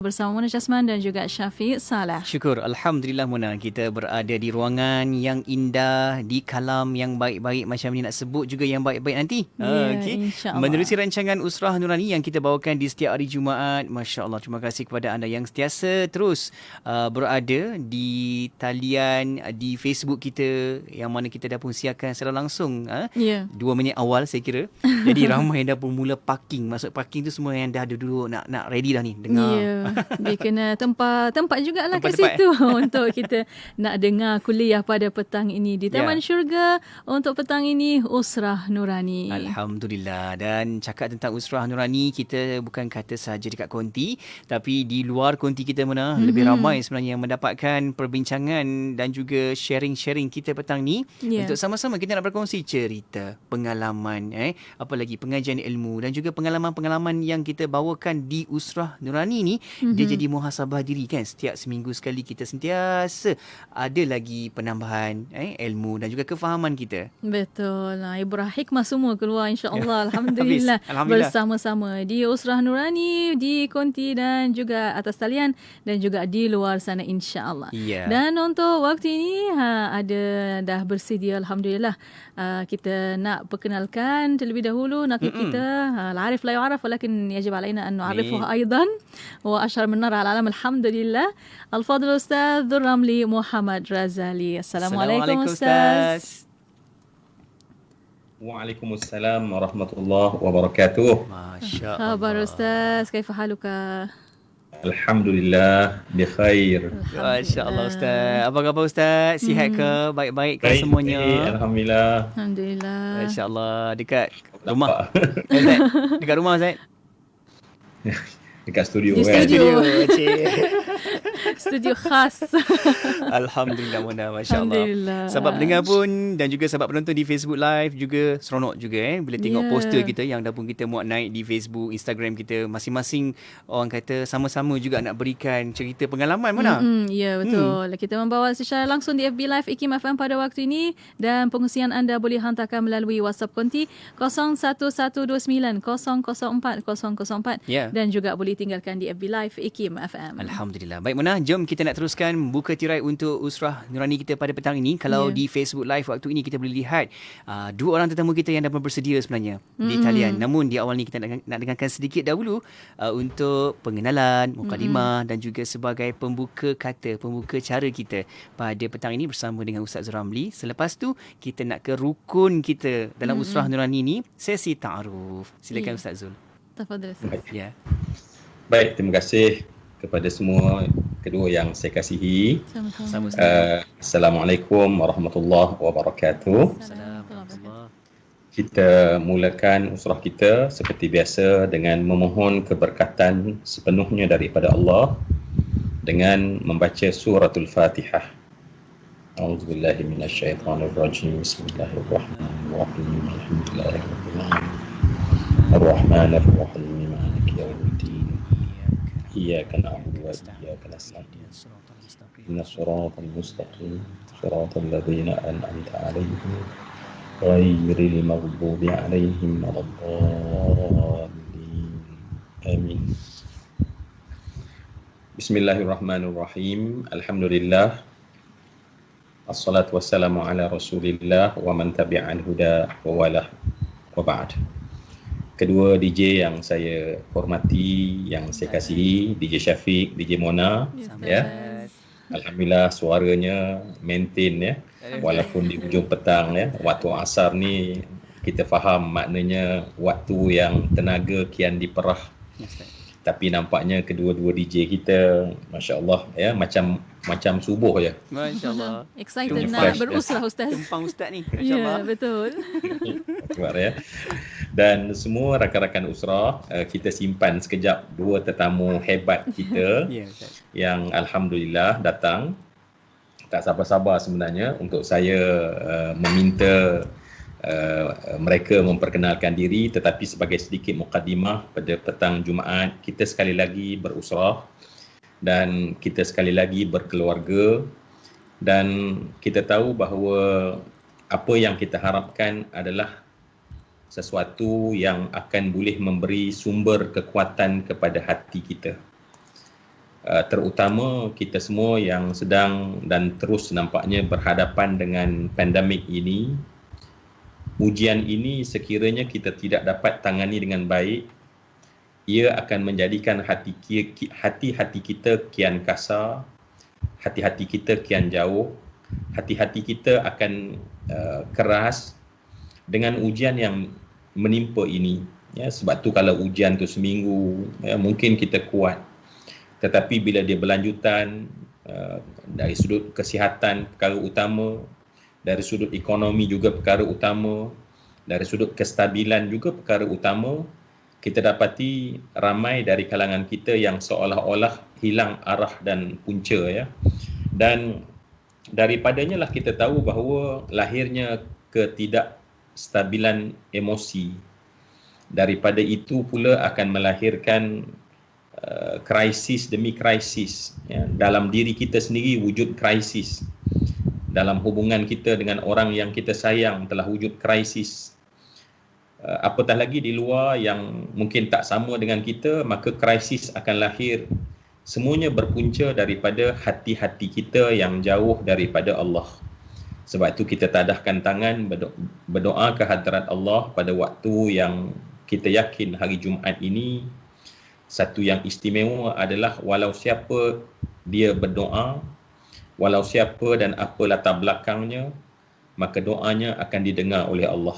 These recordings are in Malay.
bersama Mona Jasman dan juga Syafiq Salah. Syukur, Alhamdulillah Mona, kita berada di ruangan yang indah, di kalam yang baik-baik macam ni, nak sebut juga yang baik-baik nanti. InsyaAllah. Menerusi rancangan Usrah Nurani yang kita bawakan di setiap hari Jumaat. Masya Allah, terima kasih kepada anda yang sentiasa terus berada di talian di Facebook kita, yang mana kita dah pun siarkan secara langsung 2 minit awal saya kira. Jadi ramai dah pun mula parking. Masuk parking tu semua yang dah ada duduk nak ready dah ni dengar. Dia kena tempat jugalah kat situ untuk kita nak dengar kuliah pada petang ini di Taman Syurga. Untuk petang ini Usrah Nurani. Alhamdulillah. Dan cakap tentang Usrah Nurani, kita bukan kata saja dekat konti, tapi di luar konti kita Mona, lebih ramai sebenarnya yang mendapatkan perbincangan dan juga sharing-sharing kita petang ni untuk sama-sama kita nak berkongsi cerita, pengalaman, apa lagi pengajian ilmu dan juga pengalaman-pengalaman yang kita bawakan di Usrah Nurani ni. Dia jadi muhasabah diri kan. Setiap seminggu sekali kita sentiasa ada lagi penambahan ilmu dan juga kefahaman kita. Betul. Ibrah hikmah semua keluar insya-Allah. Alhamdulillah. Bersama-sama di Usrah Nurani, di konti dan juga atas talian dan juga di luar sana insya-Allah. Dan untuk waktu ini ada dah bersedia alhamdulillah. Kita nak perkenalkan terlebih dahulu nakib kita. Al-arif la yu'araf walakin yajib alaina an nu'arifuhu aidan. Wa ashar min nar ala alam alhamdulillah. Al-Fadhil Ustaz Dhur Ramli Muhammad Razali. Assalamualaikum Ustaz. Waalaikumsalam warahmatullahi wabarakatuh. Masya Allah. Khabar Ustaz, kaifa haluka? Alhamdulillah, bikhair. Masya Allah Ustaz. Apa khabar Ustaz? Sihat ke? Baik-baik ke semuanya? Alhamdulillah. Alhamdulillah. Masya Allah. Dekat rumah? Dekat rumah Ustaz? Dekat studio di kan? Studio khas. Alhamdulillah Mona, Masya Allah. Sahabat pendengar pun dan juga sahabat penonton di Facebook Live juga seronok juga bila tengok poster kita yang dah pun kita muat naik di Facebook, Instagram kita. Masing-masing orang kata sama-sama juga nak berikan cerita pengalaman Mona. Ya betul. Kita membawa secara langsung di FB Live IKIM FM pada waktu ini dan pengusian anda boleh hantarkan melalui WhatsApp konti 01129 004 004 dan juga boleh tinggalkan di FB Live IKIM FM. Alhamdulillah. Baik Mona, jom kita nak teruskan buka tirai untuk Usrah Nurani kita pada petang ini. Kalau di Facebook Live waktu ini kita boleh lihat 2 orang tetamu kita yang dah bersedia sebenarnya di talian. Namun di awal ni kita nak dengarkan sedikit dahulu untuk pengenalan, mukadimah dan juga sebagai pembuka kata, pembuka cara kita pada petang ini bersama dengan Ustaz Ramli. Selepas tu kita nak ke rukun kita dalam Usrah Nurani ni, sesi ta'aruf. Silakan Ustaz Zul. Tafadhal. Baik, terima kasih kepada semua kedua yang saya kasihi. Assalamualaikum warahmatullahi wabarakatuh. Kita mulakan usrah kita seperti biasa dengan memohon keberkatan sepenuhnya daripada Allah dengan membaca suratul Fatihah. A'udzubillahi minasyaitonirrajim. Bismillahirrahmanirrahim. Alhamdulillahirabbil Ar-Rahmanir-Rahim. Maliki yaumiddin. Iyyaka na'budu wa iyyaka nasta'in. Ihdinas siratal mustaqim. Siratal ladzina an'amta 'alaihim ghairil maghdubi 'alaihim waladdallin. Amin. Bismillahirrahmanirrahim. Alhamdulillah. Assalatu wassalamu ala Rasulillah wa man tabi'al huda wa walah. Wa ba'd. Kedua DJ yang saya hormati, yang saya kasihi, DJ Syafiq, DJ Mona, Alhamdulillah suaranya maintain walaupun di hujung petang waktu asar ni kita faham maknanya waktu yang tenaga kian diperah. Tapi nampaknya kedua-dua DJ kita masya-Allah macam subuh je. Masya-Allah. Excited nak berusrah Ustaz. Tumpang Ustaz ni. Masya-Allah. Ya, betul. Dan semua rakan-rakan usrah, kita simpan sekejap 2 tetamu hebat kita yang alhamdulillah datang. Tak sabar-sabar sebenarnya untuk saya meminta mereka memperkenalkan diri, tetapi sebagai sedikit mukadimah pada petang Jumaat kita sekali lagi berusrah dan kita sekali lagi berkeluarga, dan kita tahu bahawa apa yang kita harapkan adalah sesuatu yang akan boleh memberi sumber kekuatan kepada hati kita. terutama kita semua yang sedang dan terus nampaknya berhadapan dengan pandemik ini. Ujian ini sekiranya kita tidak dapat tangani dengan baik, ia akan menjadikan hati-hati kita kian kasar, hati-hati kita kian jauh, hati-hati kita akan keras dengan ujian yang menimpa ini. Ya, sebab tu kalau ujian tu seminggu, ya, mungkin kita kuat. Tetapi bila dia berlanjutan, dari sudut kesihatan perkara utama, dari sudut ekonomi juga perkara utama, dari sudut kestabilan juga perkara utama, kita dapati ramai dari kalangan kita yang seolah-olah hilang arah dan punca, ya. Dan daripadanya lah kita tahu bahawa lahirnya ketidakstabilan emosi. Daripada itu pula akan melahirkan krisis demi krisis, ya. Dalam diri kita sendiri wujud krisis, dalam hubungan kita dengan orang yang kita sayang telah wujud krisis, apatah lagi di luar yang mungkin tak sama dengan kita, maka krisis akan lahir. Semuanya berpunca daripada hati-hati kita yang jauh daripada Allah. Sebab itu kita tadahkan tangan berdoa ke hadrat Allah pada waktu yang kita yakin hari Jumaat ini. Satu yang istimewa adalah walau siapa dia berdoa, walau siapa dan apa latar belakangnya, maka doanya akan didengar oleh Allah.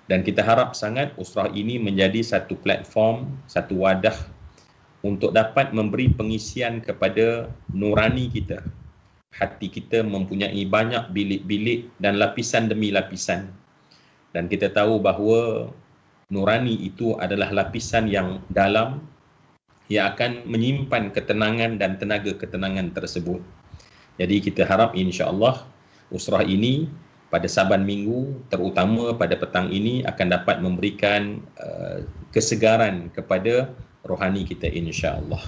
Dan kita harap sangat usrah ini menjadi satu platform, satu wadah untuk dapat memberi pengisian kepada nurani kita. Hati kita mempunyai banyak bilik-bilik dan lapisan demi lapisan. Dan kita tahu bahawa nurani itu adalah lapisan yang dalam, yang akan menyimpan ketenangan dan tenaga ketenangan tersebut. Jadi kita harap insya-Allah usrah ini pada Saban Minggu, terutama pada petang ini, akan dapat memberikan kesegaran kepada rohani kita insya-Allah.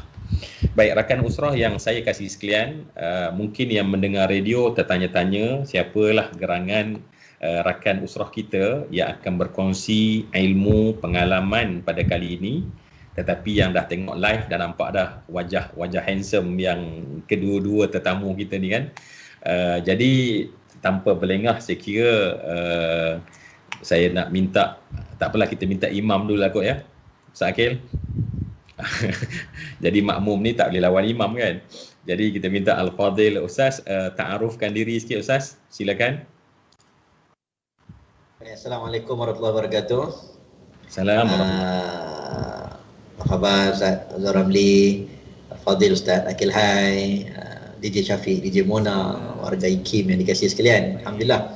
Baik, rakan usrah yang saya kasih sekalian, mungkin yang mendengar radio tertanya-tanya siapalah gerangan rakan usrah kita yang akan berkongsi ilmu pengalaman pada kali ini. Tetapi yang dah tengok live dah nampak dah wajah handsome yang kedua-dua tetamu kita ni kan. Jadi tanpa berlengah, saya kira saya nak minta, tak apalah, kita minta imam dulu lah kot, ya, Ustaz Akil. Jadi makmum ni tak boleh lawan imam kan. Jadi kita minta Al-Fadil Ustaz ta'arufkan diri sikit Ustaz. Silakan. Assalamualaikum warahmatullahi wabarakatuh. Assalamualaikum. Khabar Ustaz Ramli, Fadil Ustaz Akil Hai, DJ Syafiq, DJ Mona, warga IKIM yang dikasihi sekalian. Alhamdulillah.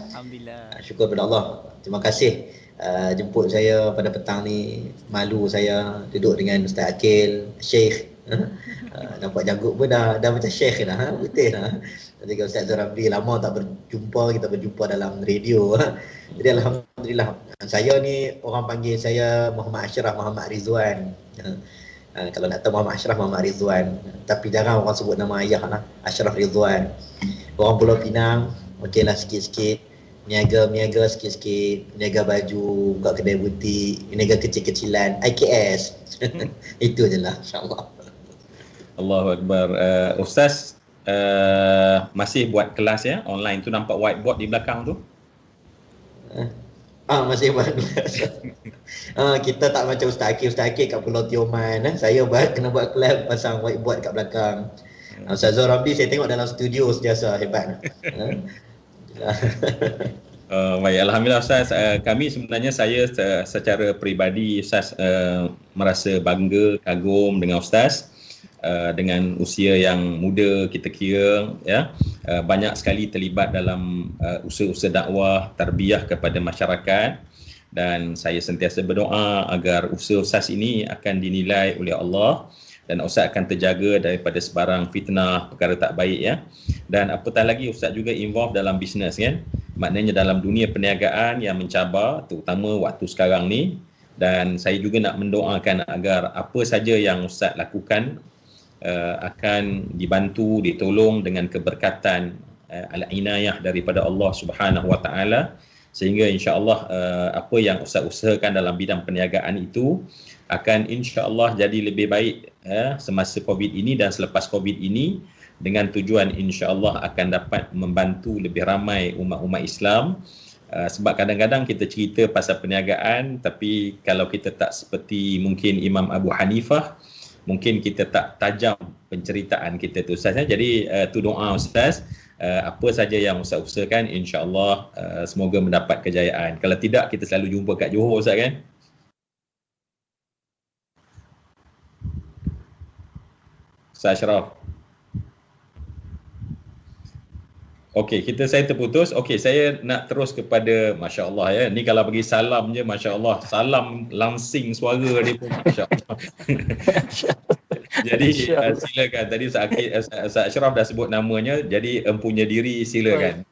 Syukur kepada Allah. Terima kasih jemput saya pada petang ni. Malu saya duduk dengan Ustaz Akil, Syekh. Nampak janggut pun dah macam Syekh dah, betul dah. Jadi kalau Ustaz Ramli lama tak berjumpa, kita berjumpa dalam radio. Jadi alhamdulillah. Saya ni orang panggil saya Muhammad Ashraf Muhammad Rizwan. Kalau nak tahu Muhammad Ashraf Muhammad Rizwan, tapi jarang orang sebut nama ayah lah, Ashraf Rizwan. Orang Pulau Pinang, okeylah sikit-sikit. Niaga sikit-sikit, niaga baju, buka kedai butik, niaga kecil-kecilan, IKS. Itu je lah, insyaAllah. Allahu Akbar. Ustaz masih buat kelas, ya, online tu, nampak whiteboard di belakang tu? Masih buat kelas. Kita tak macam Ustaz Akil kat Pulau Tioman. Saya kena buat kelas, pasang whiteboard kat belakang. Ustaz Ramli saya tengok dalam studio sentiasa hebat. Baik, alhamdulillah Ustaz. Kami sebenarnya, saya secara peribadi Ustaz merasa bangga, kagum dengan Ustaz. Dengan usia yang muda kita kira, ya, banyak sekali terlibat dalam usaha-usaha dakwah, tarbiyah kepada masyarakat, dan saya sentiasa berdoa agar usaha Ustaz ini akan dinilai oleh Allah dan Ustaz akan terjaga daripada sebarang fitnah, perkara tak baik, ya. Dan apatah lagi Ustaz juga involve dalam bisnes, kan, maknanya dalam dunia perniagaan yang mencabar, terutama waktu sekarang ni. Dan saya juga nak mendoakan agar apa saja yang Ustaz lakukan akan dibantu, ditolong dengan keberkatan al-inayah daripada Allah Subhanahu wa taala, sehingga insya-Allah apa yang Ustaz usahakan dalam bidang perniagaan itu akan insya-Allah jadi lebih baik semasa Covid ini dan selepas Covid ini, dengan tujuan insya-Allah akan dapat membantu lebih ramai umat-umat Islam. Sebab kadang-kadang kita cerita pasal perniagaan, tapi kalau kita tak seperti mungkin Imam Abu Hanifah, mungkin kita tak tajam penceritaan kita tu Ustaz. Jadi tu doa Ustaz, apa saja yang Ustaz usahakan insya-Allah semoga mendapat kejayaan. Kalau tidak, kita selalu jumpa kat Johor Ustaz kan. Ustaz Ashraf. Okey, saya terputus. Okey, saya nak terus kepada masya-Allah ya. Ni kalau bagi salam je masya-Allah, salam langsing suara dia pun masya-Allah. Jadi silakan. Tadi Ustaz Ashraf dah sebut namanya, jadi empunya diri silakan.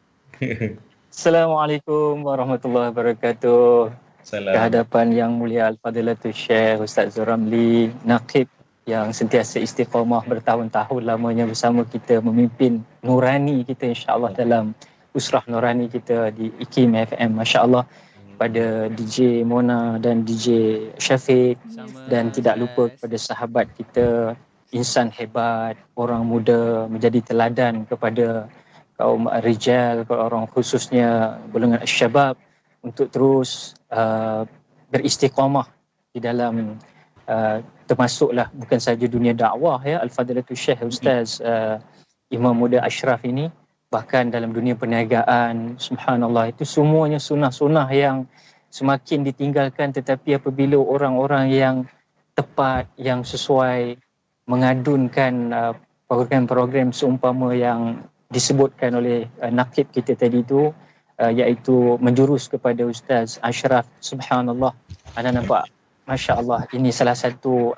Assalamualaikum warahmatullahi wabarakatuh. Salam. Kehadapan yang mulia Al-Fadilatul Syekh Ustaz Zoramli Naqib yang sentiasa istiqamah bertahun-tahun lamanya bersama kita memimpin nurani kita insya-Allah dalam usrah nurani kita di IKIM FM, masya-Allah, pada DJ Mona dan DJ Syafiq, dan tidak lupa kepada sahabat kita, insan hebat, orang muda, menjadi teladan kepada kaum rijal, orang khususnya golongan syabab, untuk terus beristiqamah di dalam termasuklah bukan saja dunia dakwah ya, Al-Fadilatul Syekh Ustaz Imam Muda Ashraf ini, bahkan dalam dunia perniagaan, subhanallah, itu semuanya sunnah-sunnah yang semakin ditinggalkan, tetapi apabila orang-orang yang tepat, yang sesuai mengadunkan program-program seumpama yang disebutkan oleh Naqib kita tadi itu, iaitu menjurus kepada Ustaz Ashraf, subhanallah, anda nampak, masya-Allah, ini salah satu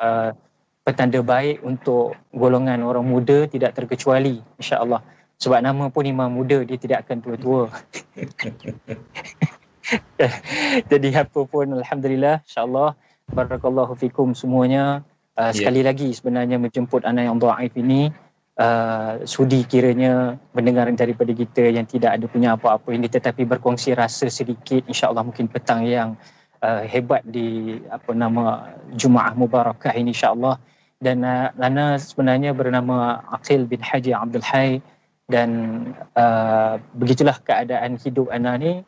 petanda baik untuk golongan orang muda, tidak terkecuali insya-Allah. Sebab nama pun Imam Muda, dia tidak akan tua-tua. Jadi apa pun, alhamdulillah, insya-Allah, barakallahu fikum semuanya. Sekali lagi sebenarnya menjemput anak yang dhaif ini, sudi kiranya mendengar daripada kita yang tidak ada punya apa-apa ini, tetapi berkongsi rasa sedikit, insya-Allah mungkin petang yang hebat di Jumaah Mubarakah ini insya-Allah. Dan Lana sebenarnya bernama Aqil bin Haji Abdul Hai, dan begitulah keadaan hidup Ana ni.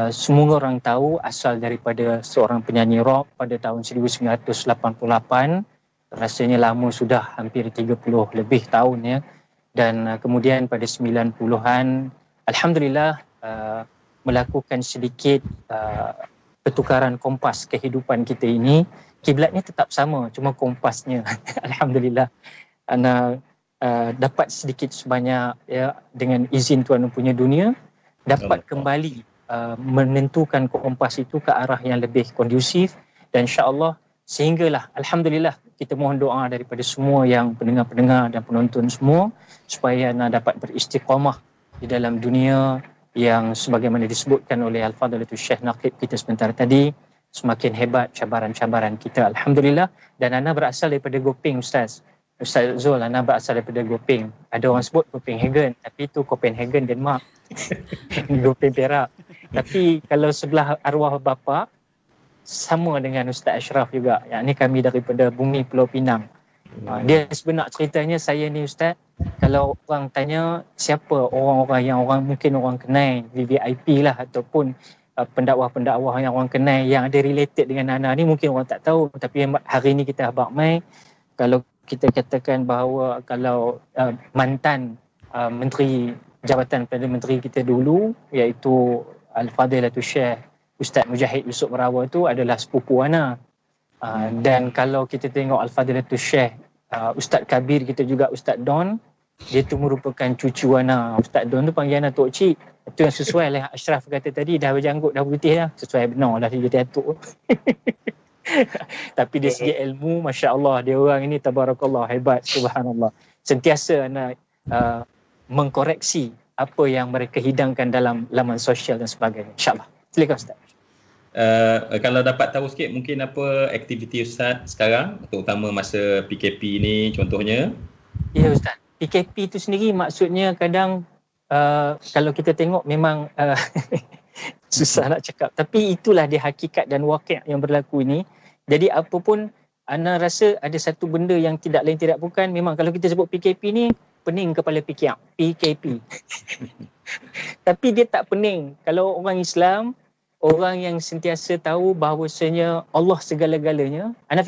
Semua orang tahu asal daripada seorang penyanyi rock pada tahun 1988. Rasanya lama, sudah hampir 30 lebih tahun ya. Dan kemudian pada 90-an alhamdulillah melakukan sedikit pertukaran kompas kehidupan kita ini. Kiblatnya tetap sama, cuma kompasnya alhamdulillah ana dapat sedikit sebanyak ya, dengan izin Tuhan punya dunia, dapat kembali menentukan kompas itu ke arah yang lebih kondusif, dan insya-Allah sehinggalah alhamdulillah kita mohon doa daripada semua yang pendengar-pendengar dan penonton semua supaya ana dapat beristiqamah di dalam dunia yang sebagaimana disebutkan oleh Al-Fadilatul Syekh Naqib kita sebentar tadi, semakin hebat cabaran-cabaran kita alhamdulillah. Dan ana berasal daripada Gopeng Ustaz Zul, ana berasal daripada Gopeng. Ada orang sebut Copenhagen, tapi itu Copenhagen Denmark. Gopeng Perak. Tapi kalau sebelah arwah bapa sama dengan Ustaz Ashraf juga, yang ni kami daripada bumi Pulau Pinang. Dia sebenar ceritanya, saya ni Ustaz, kalau orang tanya siapa orang-orang yang mungkin orang kenal, VVIP lah, ataupun pendakwah-pendakwah yang orang kenal yang ada related dengan Ana ni, mungkin orang tak tahu. Tapi hari ni kita habaq mai, kalau kita katakan bahawa kalau mantan menteri, jabatan Perdana Menteri kita dulu, iaitu Al-Fadilatul Syekh Ustaz Mujahid Yusof Merawa itu adalah sepupu Ana. Dan kalau kita tengok Al-Fadilatul Syekh Ustaz Kabir kita juga, Ustaz Don, dia tu merupakan cucu Ana. Ustaz Don tu panggil Ana Tok Cik. Itu yang sesuai lah Ashraf kata tadi, dah berjanggut dah putih dah, sesuai benar lah dia jadi atuk. Tapi dari segi ilmu, masya-Allah, dia orang ini tabarakallah hebat, subhanallah. Sentiasa Ana mengkoreksi apa yang mereka hidangkan dalam laman sosial dan sebagainya, insya-Allah. Silakan Ustaz. Kalau dapat tahu sikit mungkin apa aktiviti Ustaz sekarang, terutama masa PKP ni contohnya? Ya Ustaz, PKP itu sendiri maksudnya kadang kalau kita tengok memang susah nak cakap. Tapi itulah dia hakikat dan waqi' yang berlaku ini. Jadi apa pun Ana rasa ada satu benda yang tidak lain tidak bukan, memang kalau kita sebut PKP ni, pening kepala PKP. Tapi dia tak pening. Kalau orang Islam, orang yang sentiasa tahu bahawasanya Allah segala-galanya, Ana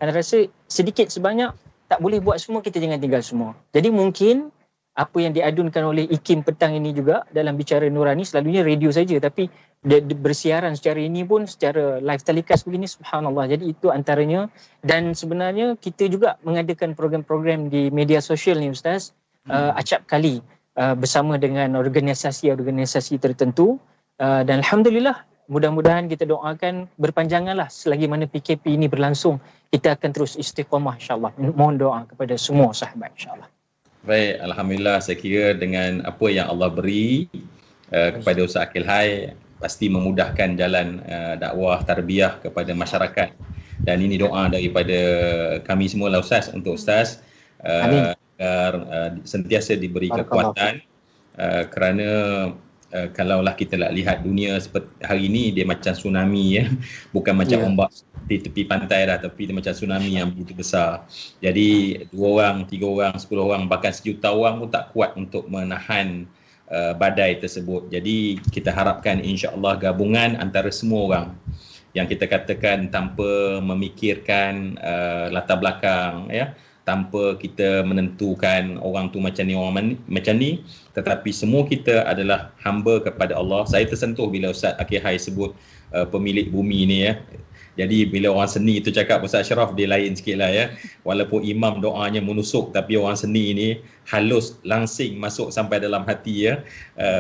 rasa sedikit sebanyak tak boleh buat semua, kita jangan tinggal semua. Jadi mungkin apa yang diadunkan oleh Ikim petang ini juga dalam Bicara Nurani, selalunya radio saja, tapi dia bersiaran secara ini pun secara live telecast begini, subhanallah. Jadi itu antaranya. Dan sebenarnya kita juga mengadakan program-program di media sosial ni Ustaz, acap kali bersama dengan organisasi-organisasi tertentu, dan alhamdulillah, mudah-mudahan kita doakan berpanjanganlah selagi mana PKP ini berlangsung, kita akan terus istiqamah insya-Allah. Mohon doa kepada semua sahabat insya-Allah. Baik, alhamdulillah, saya kira dengan apa yang Allah beri kepada Ustaz Akil Hai, pasti memudahkan jalan dakwah tarbiyah kepada masyarakat. Dan ini doa daripada kami semua lah Ustaz, untuk Ustaz agar sentiasa diberi kekuatan, kerana kalaulah kita nak lihat dunia seperti hari ini, dia macam tsunami ya, bukan macam ombak di tepi pantai dah, tapi dia macam tsunami yang begitu besar. Jadi 2 orang, 3 orang, 10 orang, bahkan 1 juta orang pun tak kuat untuk menahan badai tersebut. Jadi kita harapkan insya-Allah gabungan antara semua orang yang kita katakan tanpa memikirkan latar belakang ya, tanpa kita menentukan orang tu macam ni, orang macam ni, tetapi semua kita adalah hamba kepada Allah. Saya tersentuh bila Ustaz Akil Hai sebut pemilik bumi ni ya. Jadi bila orang seni tu cakap Ustaz Ashraf, dia lain sikit lah ya. Walaupun imam doanya menusuk, tapi orang seni ni halus, langsing masuk sampai dalam hati ya,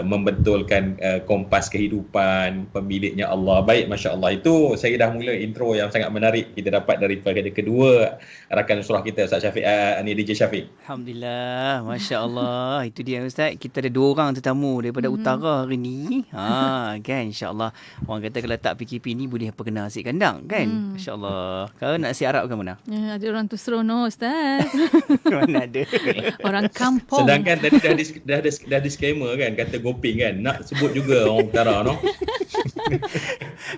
membetulkan kompas kehidupan, pemiliknya Allah. Baik, Masya Allah. Itu saya dah mula intro yang sangat menarik kita dapat daripada kedua rakan surah kita, Ustaz Syafiq, ni DJ Syafiq. Alhamdulillah, Masya Allah. Itu dia Ustaz, kita ada 2 orang tetamu daripada utara hari ni. Kan, insya-Allah. Orang kata kalau tak PKP ni boleh perkenal nasi kandang kan. Masya-Allah. Kau nak nasi Arab ke mana? Ya, ada orang tu seronok Ustaz. Mana ada. Orang kampung. Sedangkan tadi dah disclaimer kan, kata Goping kan, nak sebut juga orang utara no.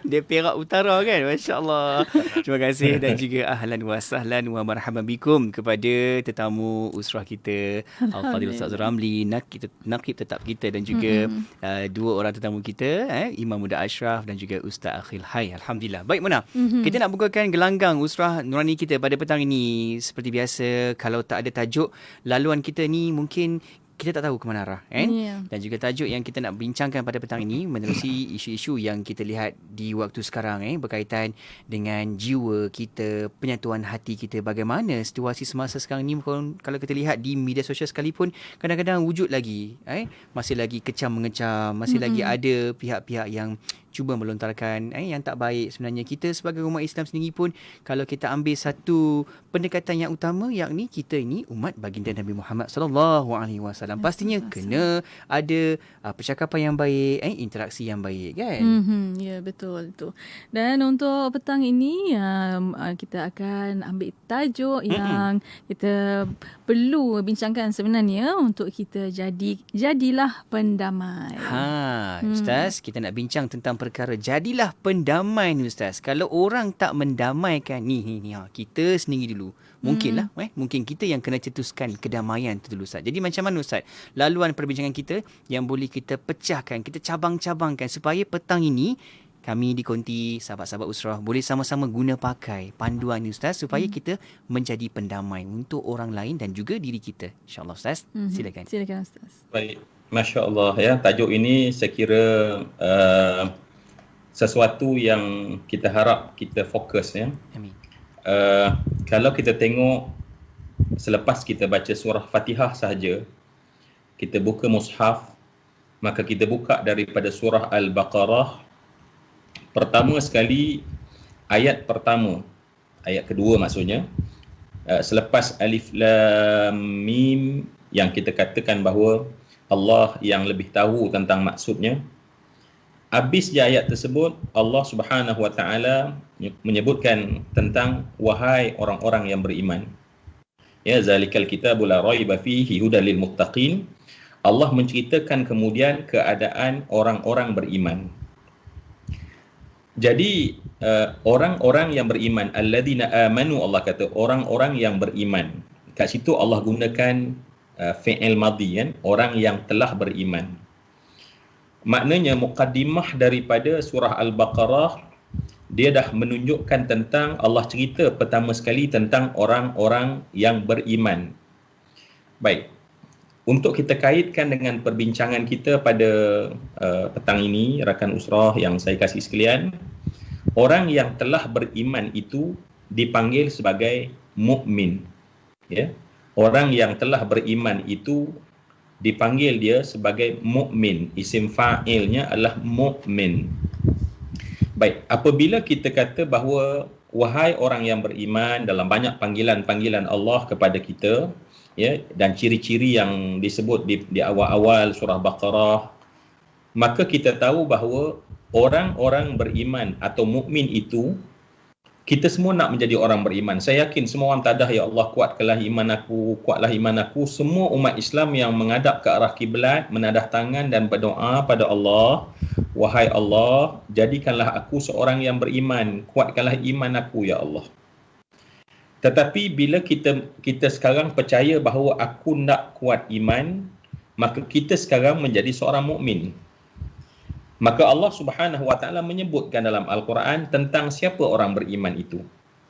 Dia Perak Utara kan. Masya-Allah. Terima kasih dan juga ahlan wa sahlan wa marhaban bikum kepada tetamu usrah kita, Al-Fadhil Ustaz Ramli, nakib tetap kita, dan juga 2 orang tetamu kita, Imam Muda Ashraf dan juga Ustaz Akil Hai. Alhamdulillah. Baik Mona, kita nak bukakan gelanggang usrah Nurani kita pada petang ini. Seperti biasa, kalau tak ada tajuk, laluan kita ni mungkin kita tak tahu ke mana arah kan. Dan juga tajuk yang kita nak bincangkan pada petang ini menerusi isu-isu yang kita lihat di waktu sekarang berkaitan dengan jiwa kita, penyatuan hati kita. Bagaimana situasi semasa sekarang ni, kalau kita lihat di media sosial sekalipun, kadang-kadang wujud lagi masih lagi kecam mengecam, masih lagi ada pihak-pihak yang cuba melontarkan yang tak baik. Sebenarnya kita sebagai umat Islam sendiri pun, kalau kita ambil satu pendekatan yang utama, yakni kita ini umat baginda Nabi Muhammad sallallahu alaihi wasallam, pastinya kena ada percakapan yang baik, interaksi yang baik kan. Ya, betul tu. Dan untuk petang ini kita akan ambil tajuk yang kita perlu bincangkan sebenarnya untuk kita jadilah pendamai. Ustaz, kita nak bincang tentang perkara jadilah pendamai ni Ustaz. Kalau orang tak mendamaikan ni kita sendiri dulu. Mungkinlah mungkin kita yang kena cetuskan kedamaian tu dulu Ustaz. Jadi macam mana Ustaz laluan perbincangan kita yang boleh kita pecahkan, kita cabang-cabangkan supaya petang ini kami di Konti, sahabat-sahabat usrah, boleh sama-sama guna pakai panduan ni Ustaz, supaya kita menjadi pendamai untuk orang lain dan juga diri kita. InsyaAllah Ustaz. Silakan. Silakan Ustaz. Baik, Masya Allah ya. Tajuk ini saya kira sesuatu yang kita harap kita fokus ya. Amin. Kalau kita tengok selepas kita baca surah Fatihah sahaja, kita buka mushaf, maka kita buka daripada surah Al-Baqarah, pertama sekali ayat pertama, ayat kedua maksudnya, selepas Alif Lam Mim yang kita katakan bahawa Allah yang lebih tahu tentang maksudnya. Habis je ayat tersebut, Allah Subhanahu Wa Taala menyebutkan tentang wahai orang-orang yang beriman. Ya, zalikal kitabul la raiba fihi hudal lil muttaqin. Allah menceritakan kemudian keadaan orang-orang beriman. Jadi orang-orang yang beriman, alladzina amanu, Allah kata orang-orang yang beriman. Kat situ Allah gunakan fi'il madhi kan, orang yang telah beriman. Maknanya muqaddimah daripada surah Al-Baqarah, dia dah menunjukkan tentang, Allah cerita pertama sekali tentang orang-orang yang beriman. Baik, untuk kita kaitkan dengan perbincangan kita pada petang ini, rakan usrah yang saya kasih sekalian, orang yang telah beriman itu dipanggil sebagai mukmin. Ya, orang yang telah beriman itu dipanggil dia sebagai mukmin. Isim fa'ilnya adalah mukmin. Baik, apabila kita kata bahawa wahai orang yang beriman, dalam banyak panggilan-panggilan Allah kepada kita, ya, dan ciri-ciri yang disebut di awal-awal surah Baqarah, maka kita tahu bahawa orang-orang beriman atau mukmin itu, kita semua nak menjadi orang beriman. Saya yakin semua orang tadah, ya Allah kuatkanlah iman aku, kuatlah iman aku. Semua umat Islam yang menghadap ke arah kiblat, menadah tangan dan berdoa pada Allah, wahai Allah, jadikanlah aku seorang yang beriman, kuatkanlah iman aku ya Allah. Tetapi bila kita sekarang percaya bahawa aku nak kuat iman, maka kita sekarang menjadi seorang mukmin. Maka Allah Subhanahu Wa Taala menyebutkan dalam Al-Quran tentang siapa orang beriman itu.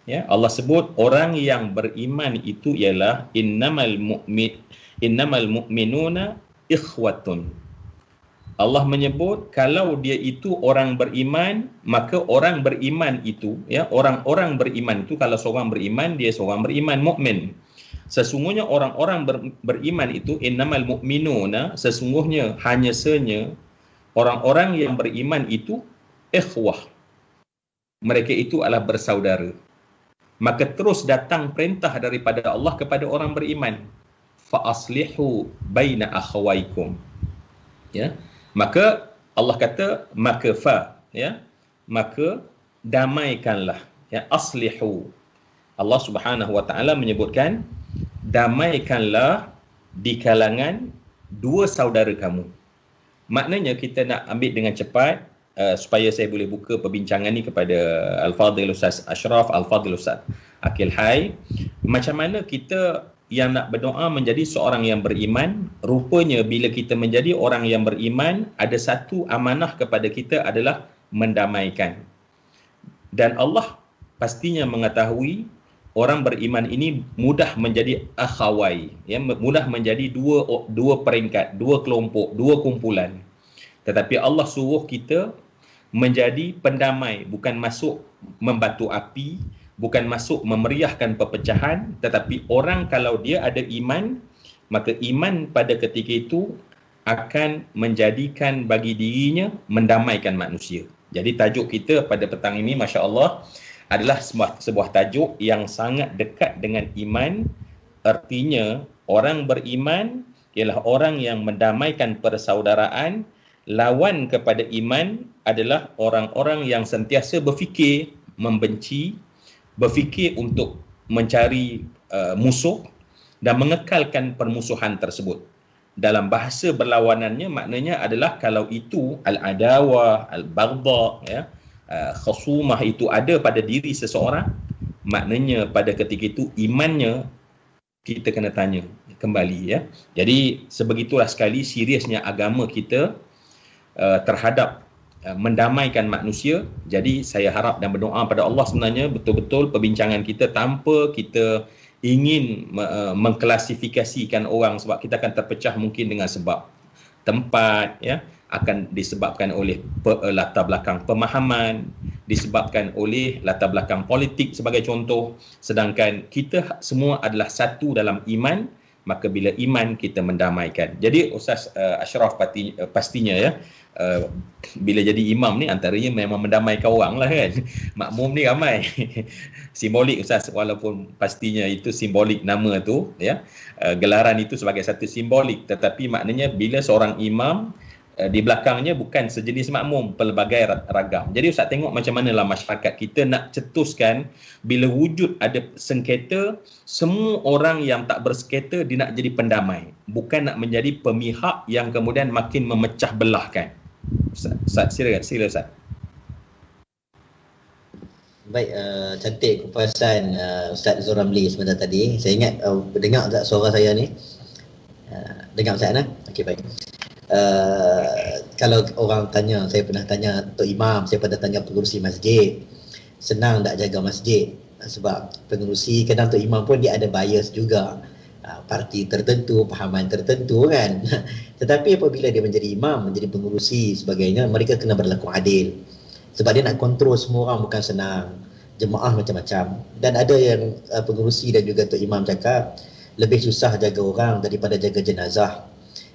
Ya, Allah sebut orang yang beriman itu ialah innamal mu'minuna ikhwatun. Allah menyebut kalau dia itu orang beriman, maka orang beriman itu, ya, orang-orang beriman itu, kalau seorang beriman, dia seorang beriman mukmin. Sesungguhnya orang-orang beriman itu innamal mu'minuna, sesungguhnya hanya senya orang-orang yang beriman itu ikhwah. Mereka itu adalah bersaudara. Maka terus datang perintah daripada Allah kepada orang beriman. Fa aslihu baina akhawaikum. Ya. Maka Allah kata maka ya. Maka damaikanlah, ya, aslihu. Allah Subhanahu Wa Taala menyebutkan damaikanlah di kalangan dua saudara kamu. Maknanya kita nak ambil dengan cepat supaya saya boleh buka perbincangan ni kepada Al-Fadhil Ustaz Ashraf, Al-Fadhil Ustaz Akil Hai. Macam mana kita yang nak berdoa menjadi seorang yang beriman? Rupanya bila kita menjadi orang yang beriman, ada satu amanah kepada kita adalah mendamaikan. Dan Allah pastinya mengetahui orang beriman ini mudah menjadi akhawai, ya, mudah menjadi dua peringkat, dua kelompok, dua kumpulan. Tetapi Allah suruh kita menjadi pendamai, bukan masuk membatu api, bukan masuk memeriahkan perpecahan, tetapi orang kalau dia ada iman, maka iman pada ketika itu akan menjadikan bagi dirinya mendamaikan manusia. Jadi tajuk kita pada petang ini, masya-Allah, adalah sebuah tajuk yang sangat dekat dengan iman. Artinya orang beriman ialah orang yang mendamaikan persaudaraan. Lawan kepada iman adalah orang-orang yang sentiasa berfikir membenci, berfikir untuk mencari musuh dan mengekalkan permusuhan tersebut. Dalam bahasa berlawanannya maknanya adalah kalau itu al-adawah, al-baghdha, ya, khusumah itu ada pada diri seseorang, maknanya pada ketika itu imannya kita kena tanya kembali, ya. Jadi sebegitulah sekali seriusnya agama kita terhadap mendamaikan manusia. Jadi saya harap dan berdoa pada Allah sebenarnya betul-betul perbincangan kita tanpa kita ingin mengklasifikasikan orang, sebab kita akan terpecah mungkin dengan sebab tempat, ya, akan disebabkan oleh latar belakang pemahaman, disebabkan oleh latar belakang politik sebagai contoh. Sedangkan kita semua adalah satu dalam iman, maka bila iman kita mendamaikan. Jadi Ustaz Ashraf pastinya, ya, bila jadi imam ni antaranya memang mendamaikan orang lah kan. Makmum ni ramai. Simbolik Ustaz, walaupun pastinya itu simbolik nama tu, ya. Gelaran itu sebagai satu simbolik, tetapi maknanya bila seorang imam di belakangnya bukan sejenis makmum, pelbagai ragam. Jadi Ustaz tengok macam manalah masyarakat kita nak cetuskan bila wujud ada sengketa, semua orang yang tak bersengketa dia nak jadi pendamai, bukan nak menjadi pemihak yang kemudian makin memecah belahkan. Ustaz sila Ustaz. Baik, cantik kupasan Ustaz Zul Ramli sebentar tadi. Saya ingat dengar tak suara saya ni? Dengar Ustaz nah? Okey, baik. Kalau orang tanya, saya pernah tanya Tok Imam, saya pernah tanya pengurusi masjid, senang tak jaga masjid? Sebab pengurusi kadang Tok Imam pun dia ada bias juga, parti tertentu, pahaman tertentu kan. Tetapi apabila dia menjadi imam, menjadi pengurusi sebagainya, mereka kena berlaku adil. Sebab dia nak kontrol semua orang bukan senang. Jemaah macam-macam. Dan ada yang pengurusi dan juga Tok Imam cakap, lebih susah jaga orang daripada jaga jenazah.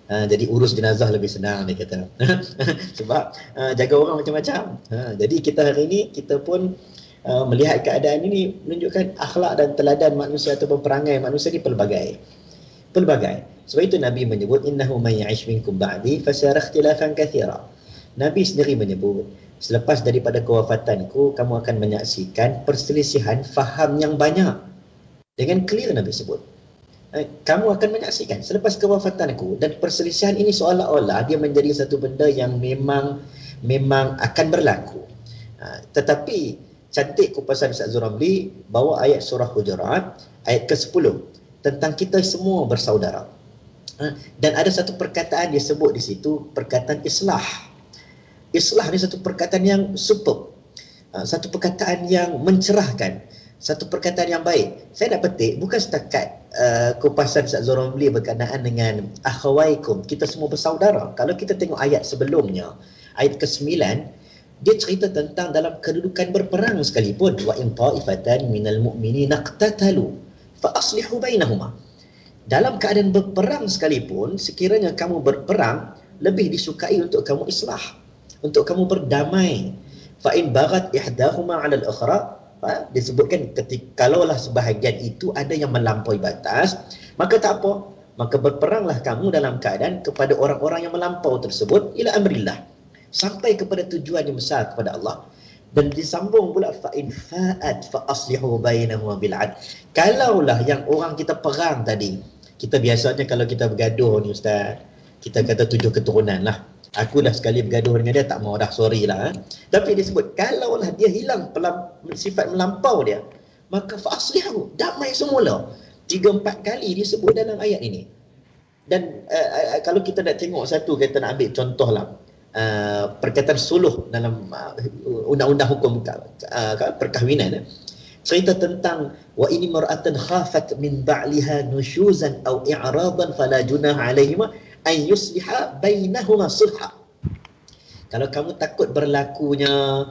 Jadi urus jenazah lebih senang, dia kata. Sebab jaga orang macam-macam. Jadi kita hari ini, kita pun melihat keadaan ini menunjukkan akhlak dan teladan manusia ataupun perangai manusia ni pelbagai. Sebab itu Nabi menyebut, innahu man ya'ish minkum ba'di fasayara ikhtilafan katsira. Nabi sendiri menyebut, selepas daripada kewafatanku, kamu akan menyaksikan perselisihan faham yang banyak. Dengan clear Nabi sebut, kamu akan menyaksikan selepas kewafatanku, dan perselisihan ini seolah-olah dia menjadi satu benda yang memang akan berlaku. Tetapi cantik kupasan Ustaz Zul Ramli bawa ayat surah Hujurat ayat ke-10 tentang kita semua bersaudara. Dan ada satu perkataan dia sebut di situ, perkataan islah. Islah ni satu perkataan yang superb, satu perkataan yang mencerahkan, satu perkataan yang baik. Saya nak petik bukan setakat kupasan Ustaz Zul Ramli berkenaan dengan akhawaikum, kita semua bersaudara. Kalau kita tengok ayat sebelumnya, ayat ke-9, dia cerita tentang dalam kedudukan berperang sekalipun, wa in ta'ifatan minal mu'minina iqtatalu fa aslihu bainahuma. Dalam keadaan berperang sekalipun, sekiranya kamu berperang, lebih disukai untuk kamu islah, untuk kamu berdamai. Fa in baghat ihdahuma 'ala al-ukhra, disebutkan ketika kalaulah sebahagian itu ada yang melampaui batas, maka tak apa, maka berperanglah kamu dalam keadaan kepada orang-orang yang melampau tersebut, ila amrillah, sampai kepada tujuan yang besar kepada Allah. Dan disambung pula, fa in fa'at fa aslihu bainahuma bil 'adl. Kalaulah yang orang kita perang tadi, kita biasanya kalau kita bergaduh ni Ustaz, kita kata 7 keturunan lah. Aku dah sekali bergaduh dengan dia, tak mau dah, sorry lah. Tapi dia sebut, kalaulah dia hilang sifat melampau dia, maka fa aslihu, damai semula. 3-4 kali disebut dalam ayat ini. Dan kalau kita nak tengok satu, kita nak ambil contoh lah, perkataan suluh dalam undang-undang hukum perkahwinan, cerita tentang wa ini mar'atan khafat min ba'liha nusyuzan aw i'radan fala junaha 'alaihima an yusliha bainahuma sulha. Kalau kamu takut berlakunya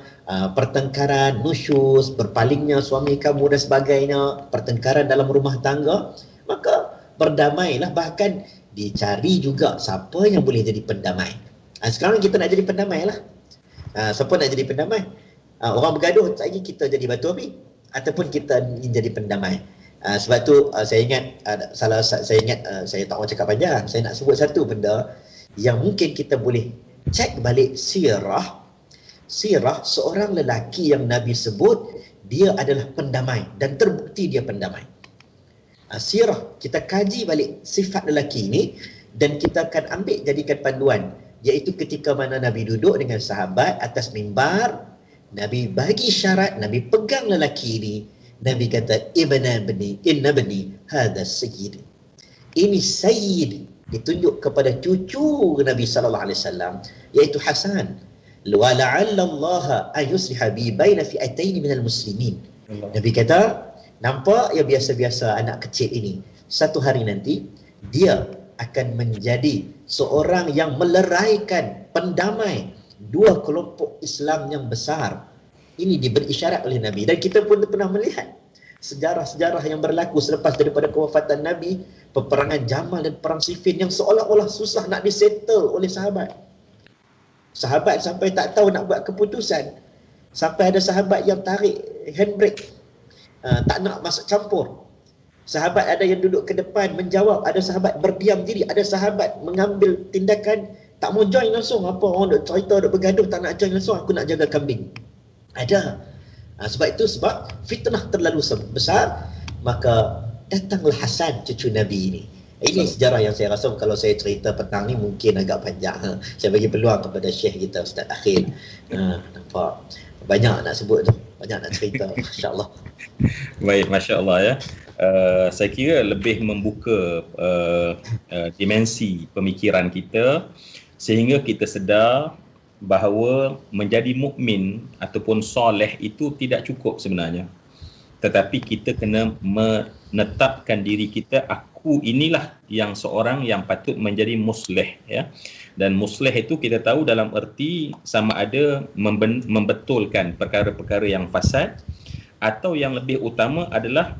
pertengkaran, nusyuz, berpalingnya suami kamu dan sebagainya, pertengkaran dalam rumah tangga, maka berdamailah. Bahkan dicari juga siapa yang boleh jadi pendamai. Sekarang kita nak jadi pendamai lah. Siapa nak jadi pendamai? Orang bergaduh, lagi kita jadi batu api, ataupun kita ingin jadi pendamai. Sebab tu saya ingat saya tak mau cakap panjang, saya nak sebut satu benda yang mungkin kita boleh cek balik sirah seorang lelaki yang Nabi sebut dia adalah pendamai dan terbukti dia pendamai. Sirah, kita kaji balik sifat lelaki ini dan kita akan ambil jadikan panduan, iaitu ketika mana Nabi duduk dengan sahabat atas mimbar, Nabi bagi syarat, Nabi pegang lelaki ini, Nabi kata, inna bani hadha sayyid. Ini sayyid, ditunjuk kepada cucu Nabi SAW, iaitu Hasan. Wa la'alla Allah an yusliha bi baina fi'atayn minal muslimin. Nabi kata, nampak ya biasa-biasa anak kecil ini, satu hari nanti dia akan menjadi seorang yang meleraikan, pendamai dua kelompok Islam yang besar. Ini diberi isyarat oleh Nabi. Dan kita pun pernah melihat sejarah-sejarah yang berlaku selepas daripada kewafatan Nabi, peperangan Jamal dan perang Siffin yang seolah-olah susah nak disettle oleh sahabat. Sahabat sampai tak tahu nak buat keputusan. Sampai ada sahabat yang tarik handbrake, tak nak masuk campur. Sahabat ada yang duduk ke depan menjawab, ada sahabat berdiam diri, ada sahabat mengambil tindakan tak mau join langsung. Apa orang duk cerita, duk bergaduh, tak nak join langsung, aku nak jaga kambing. Ada. Sebab itu, sebab fitnah terlalu besar, maka datanglah Hasan, cucu Nabi ini. Ini sejarah yang saya rasa kalau saya cerita petang ni mungkin agak panjang. Saya bagi peluang kepada Syekh kita, Ustaz Akhil. Nampak? Banyak nak sebut tu. banyak nak cerita insya-Allah. Baik, masya-Allah ya. Saya kira lebih membuka dimensi pemikiran kita sehingga kita sedar bahawa menjadi mukmin ataupun soleh itu tidak cukup sebenarnya. Tetapi kita kena menetapkan diri kita, aku inilah yang seorang yang patut menjadi musleh ya. Dan musleh itu kita tahu dalam erti sama ada membetulkan perkara-perkara yang fasad, atau yang lebih utama adalah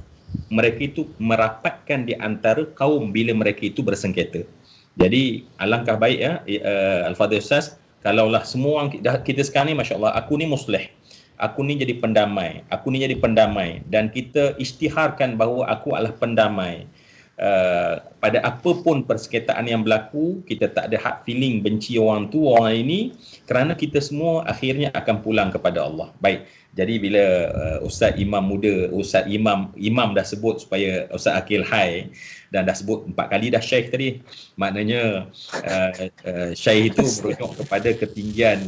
mereka itu merapatkan di antara kaum bila mereka itu bersengketa. Jadi alangkah baik ya Al-Fadhil Ustaz, kalaulah semua kita sekarang ni masya-Allah, aku ni musleh, aku ni jadi pendamai, aku ni jadi pendamai, dan kita isytiharkan bahawa aku adalah pendamai. Pada apapun persengketaan yang berlaku, kita tak ada hak feeling benci orang tu, orang ini, kerana kita semua akhirnya akan pulang kepada Allah. Baik, jadi bila Ustaz Imam muda, Ustaz Imam dah sebut supaya Ustaz Akil hai, dan dah sebut 4 kali dah Syekh tadi, maknanya Syekh itu merujuk kepada ketinggian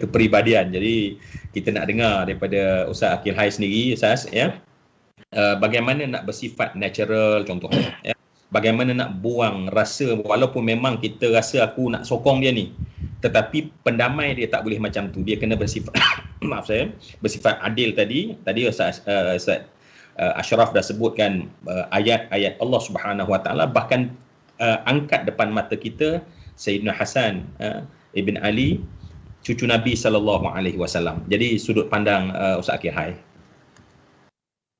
kepribadian. Jadi kita nak dengar daripada Ustaz Akil hai sendiri, Ustaz ya, bagaimana nak bersifat natural contohnya ya. Bagaimana nak buang rasa, walaupun memang kita rasa aku nak sokong dia ni, tetapi pendamai dia tak boleh macam tu. Dia kena bersifat bersifat adil tadi Ustaz Ashraf dah sebutkan ayat-ayat Allah Subhanahu Wa Taala, bahkan angkat depan mata kita Sayyidina Hasan Ibn Ali, cucu Nabi sallallahu alaihi wasallam. Jadi sudut pandang Ustaz Akil hai.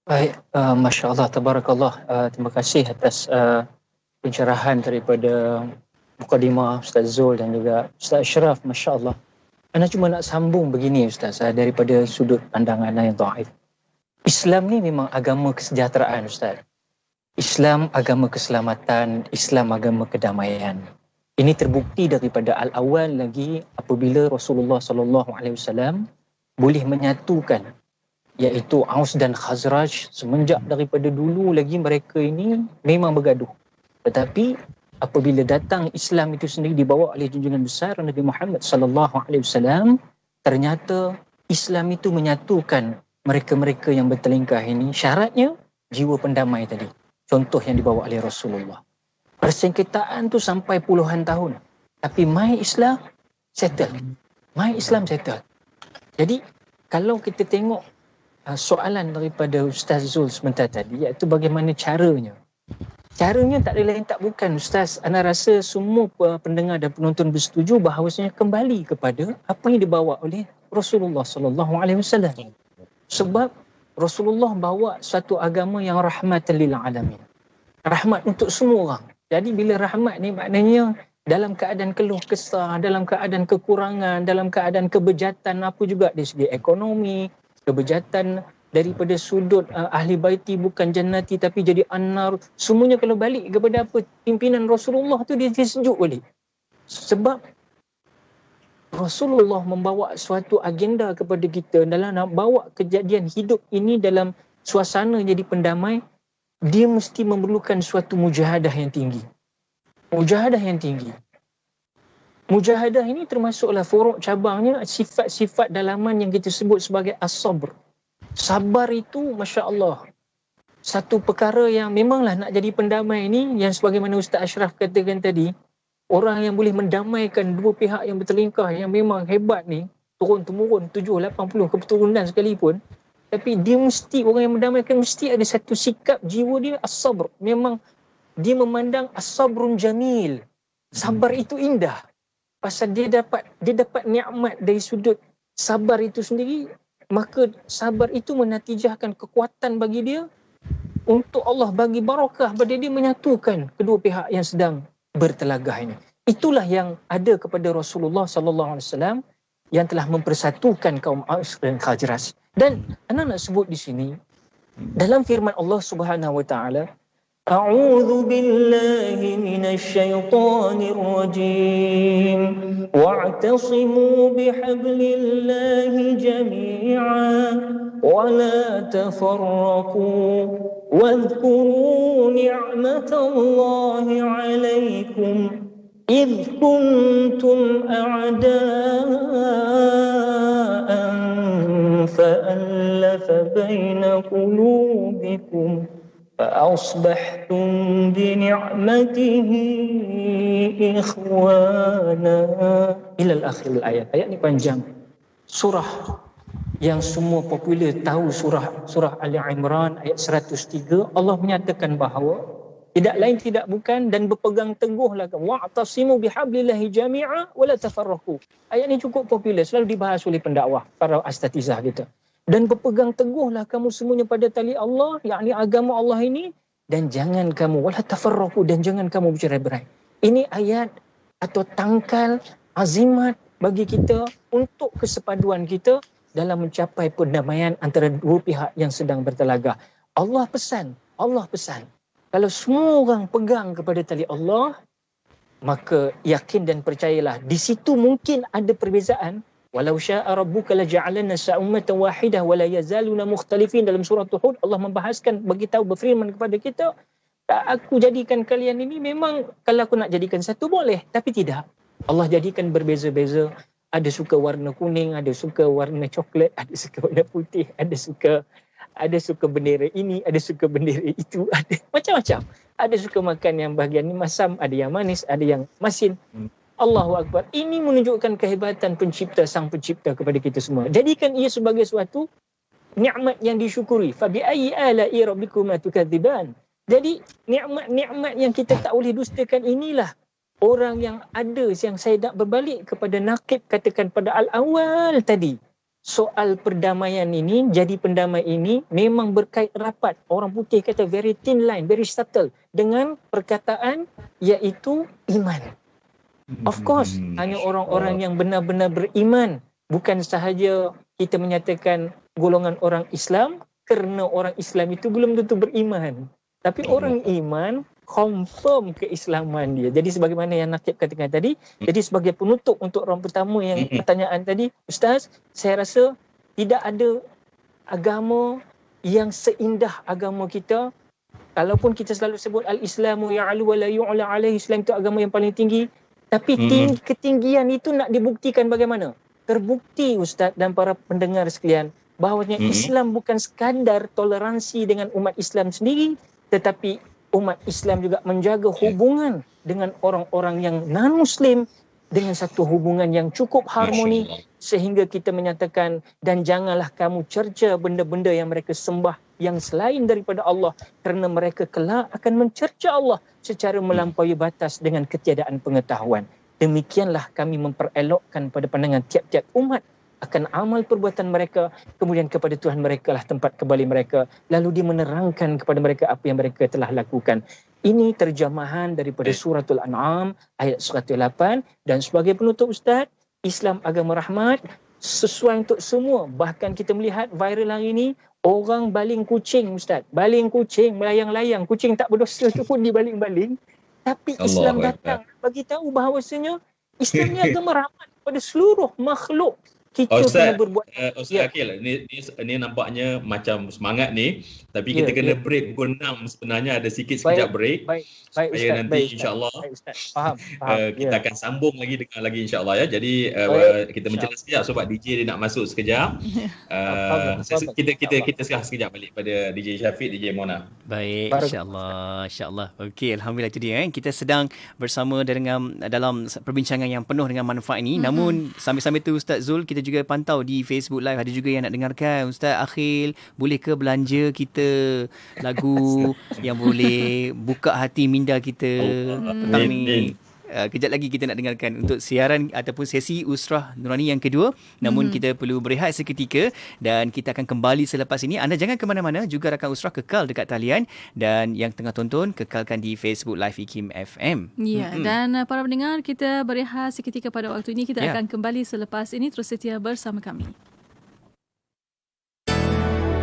Baik, Masya Allah, Tabarakallah. Terima kasih atas pencerahan daripada Mukadimah Ustaz Zul dan juga Ustaz Ashraf. Masya Allah. Ana cuma nak sambung begini Ustaz, daripada sudut pandangan yang dhaif. Islam ni memang agama kesejahteraan Ustaz. Islam agama keselamatan, Islam agama kedamaian. Ini terbukti daripada al-awal lagi apabila Rasulullah SAW boleh menyatukan, iaitu Aus dan Khazraj. Semenjak daripada dulu lagi mereka ini memang bergaduh. Tetapi apabila datang Islam itu sendiri dibawa oleh junjungan besar Nabi Muhammad sallallahu alaihi wasallam, ternyata Islam itu menyatukan mereka-mereka yang bertelingkah ini. Syaratnya jiwa pendamai tadi. Contoh yang dibawa oleh Rasulullah. Persengketaan tu sampai puluhan tahun. Tapi my Islam settle. My Islam settle. Jadi kalau kita tengok soalan daripada Ustaz Zul sebentar tadi, iaitu bagaimana caranya. Caranya tak ada lain tak bukan Ustaz. Ana rasa semua pendengar dan penonton bersetuju bahawasanya kembali kepada apa yang dibawa oleh Rasulullah sallallahu alaihi wasallam. Sebab Rasulullah bawa satu agama yang rahmatan lil alamin. Rahmat untuk semua orang. Jadi bila rahmat ni maknanya dalam keadaan keluh kesah, dalam keadaan kekurangan, dalam keadaan kebejatan apa juga dari segi ekonomi, kebejatan daripada sudut ahli baiti bukan jannati tapi jadi annar, semuanya kalau balik kepada apa pimpinan Rasulullah tu dia sejuk balik. Sebab Rasulullah membawa suatu agenda kepada kita dalam nak bawa kejadian hidup ini dalam suasana jadi pendamai. Dia mesti memerlukan suatu mujahadah yang tinggi. Mujahadah yang tinggi. Mujahadah ini termasuklah furuk cabangnya sifat-sifat dalaman yang kita sebut sebagai as-sabr. Sabar itu Masya Allah satu perkara yang memanglah nak jadi pendamai ini, yang sebagaimana Ustaz Ashraf katakan tadi, orang yang boleh mendamaikan dua pihak yang bertelingkah yang memang hebat ni, turun-temurun 70-80 keturunan sekalipun, tapi dia mesti, orang yang mendamaikan mesti ada satu sikap jiwa dia as-sabr. Memang dia memandang as-sabrun jamil. Sabar itu indah. Pasal dia dapat nikmat dari sudut sabar itu sendiri, maka sabar itu menatijahkan kekuatan bagi dia untuk Allah bagi barakah pada dia menyatukan kedua pihak yang sedang bertelagah ini. Itulah yang ada kepada Rasulullah sallallahu alaihi wasallam yang telah mempersatukan kaum Aus dan Khazraj. Dan anak nak sebut di sini dalam firman Allah Subhanahu wa taala, A'udzu billahi minasy syaithanir rajim. Wa'tasimu bihablillahi jami'an wa la tafarraqu wadhkuru ni'matallahi 'alaikum idh kuntum a'da'an فألف بين قلوبكم فأصبحتم بنعمته إخوانا إلى الآخر الآيat. Ayat ni panjang. Surah yang semua popular tahu, surah Ali Imran ayat 103, Allah menyatakan bahawa tidak lain tidak bukan dan berpegang teguhlah kamu wa'tasimu bihablillahi jami'a wala tafarraqu. Ayat ni cukup popular, selalu dibahas oleh pendakwah, para asatizah kita. Dan berpegang teguhlah kamu semuanya pada tali Allah, yakni agama Allah ini, dan jangan kamu wala tafarraqu, dan jangan kamu bercerai-berai. Ini ayat atau tangkal azimat bagi kita untuk kesepaduan kita dalam mencapai perdamaian antara dua pihak yang sedang bertelagah. Allah pesan, kalau semua orang pegang kepada tali Allah, maka yakin dan percayalah, di situ mungkin ada perbezaan. Walau syaa rabbuka laja'alanna ummatan wahidah wa la yazaluna mukhtalifin. Dalam surah Hud Allah membahaskan, beritahu, berfirman kepada kita, aku jadikan kalian ini memang kalau aku nak jadikan satu boleh, tapi tidak. Allah jadikan berbeza-beza. Ada suka warna kuning, ada suka warna coklat, ada suka warna putih, ada suka bendera ini, ada suka bendera itu, ada macam-macam. Ada suka makan yang bahagian ni masam, ada yang manis, ada yang masin. Allahu Akbar. Ini menunjukkan kehebatan sang pencipta kepada kita semua. Jadikan ia sebagai suatu nikmat yang disyukuri. Fa bi ayyi ala'i rabbikuma tukadziban. Jadi nikmat-nikmat yang kita tak boleh dustakan inilah orang yang ada, yang saya nak berbalik kepada Naqib katakan pada al-awal tadi. Soal perdamaian ini, jadi pendamai ini memang berkait rapat. Orang putih kata very thin line, very subtle dengan perkataan iaitu iman. Of course, hanya orang-orang yang benar-benar beriman. Bukan sahaja kita menyatakan golongan orang Islam kerana orang Islam itu belum tentu beriman. Tapi orang iman confirm keislaman dia. Jadi sebagaimana yang Naqib katakan tadi, jadi sebagai penutup untuk orang pertama yang pertanyaan tadi, Ustaz, saya rasa tidak ada agama yang seindah agama kita. Kalaupun kita selalu sebut al-Islamu ya'lu wa la yu'la alaihi, Islam itu agama yang paling tinggi. Tapi ketinggian itu nak dibuktikan bagaimana? Terbukti Ustaz dan para pendengar sekalian bahawanya Islam bukan sekadar toleransi dengan umat Islam sendiri, tetapi umat Islam juga menjaga hubungan dengan orang-orang yang non-Muslim dengan satu hubungan yang cukup harmoni, sehingga kita menyatakan, dan janganlah kamu cerca benda-benda yang mereka sembah yang selain daripada Allah, kerana mereka kelak akan mencerca Allah secara melampaui batas dengan ketiadaan pengetahuan. Demikianlah kami memperelokkan pada pandangan tiap-tiap umat akan amal perbuatan mereka, kemudian kepada Tuhan mereka lah tempat kembali mereka, lalu dia menerangkan kepada mereka apa yang mereka telah lakukan. Ini terjemahan daripada suratul An'am ayat 108. Dan sebagai penutup Ustaz, Islam agama rahmat, sesuai untuk semua. Bahkan kita melihat viral hari ini, orang baling kucing Ustaz, baling kucing, melayang-layang, kucing tak berdosa tu pun dibaling-baling. Tapi Islam datang bagi tahu bahawasanya Islam ni agama rahmat kepada seluruh makhluk. Kita Ustaz, kena berbuat. Ustaz Akil, ni nampaknya macam semangat ni, tapi kita kena break pukul 6 sebenarnya, ada sikit sekejap break. Baik supaya Ustaz, nanti insya-Allah faham. Kita akan sambung lagi dengan insya-Allah ya. Jadi kita menjelaskan sekejap sebab DJ dia nak masuk sekejap. Kita sekejap balik pada DJ Syafiq, DJ Mona. Baik, insya-Allah. Okey, alhamdulillah, itu dia kita sedang bersama dalam perbincangan yang penuh dengan manfaat ini. Namun sambil-sambil tu Ustaz Zul, kita juga pantau di Facebook Live, ada juga yang nak dengarkan Ustaz Akhil, boleh ke belanja kita lagu yang boleh buka hati minda kita petang ni. Kejap lagi kita nak dengarkan untuk siaran ataupun sesi Usrah Nurani yang kedua. Namun kita perlu berehat seketika dan kita akan kembali selepas ini. Anda jangan ke mana-mana, juga rakan Usrah kekal dekat talian, dan yang tengah tonton kekalkan di Facebook Live IKIM FM. Ya, dan para pendengar, kita berehat seketika pada waktu ini. Kita akan kembali selepas ini. Terus setia bersama kami.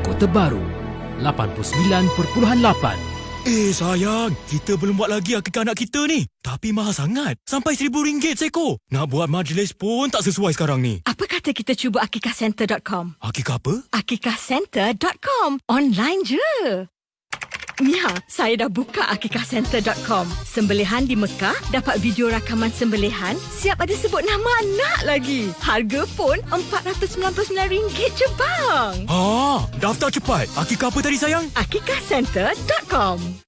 Kota Baru 89.8. Sayang, kita belum buat lagi akikah anak kita ni. Tapi mahal sangat. Sampai RM1,000 seekor. Nak buat majlis pun tak sesuai sekarang ni. Apa kata kita cuba akikahcenter.com? Akikah apa? akikahcenter.com. Online je. Mia, saya dah buka akikahcenter.com. Sembelihan di Mekah, dapat video rakaman sembelihan, siap ada sebut nama anak lagi. Harga pun RM499 je bang. Daftar cepat. Akikah apa tadi sayang? akikahcenter.com.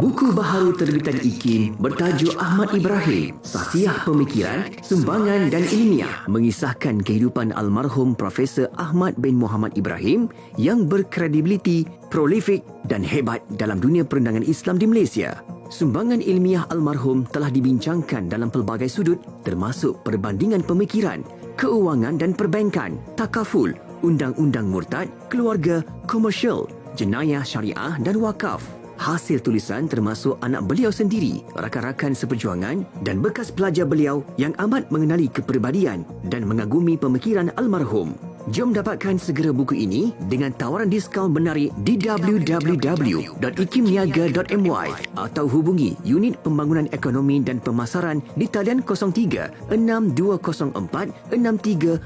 Buku baharu terbitan IKIM bertajuk Ahmad Ibrahim, Sasiah Pemikiran, Sumbangan dan Ilmiah, mengisahkan kehidupan almarhum Profesor Ahmad bin Muhammad Ibrahim yang berkredibiliti, prolifik dan hebat dalam dunia perendangan Islam di Malaysia. Sumbangan ilmiah almarhum telah dibincangkan dalam pelbagai sudut termasuk perbandingan pemikiran, keuangan dan perbankan, takaful, undang-undang murtad, keluarga, komersial, jenayah syariah dan wakaf. Hasil tulisan termasuk anak beliau sendiri, rakan-rakan seperjuangan dan bekas pelajar beliau yang amat mengenali kepribadian dan mengagumi pemikiran almarhum. Jom dapatkan segera buku ini dengan tawaran diskaun menarik di www.ikimniaga.my atau hubungi Unit Pembangunan Ekonomi dan Pemasaran di talian 03 6204 6389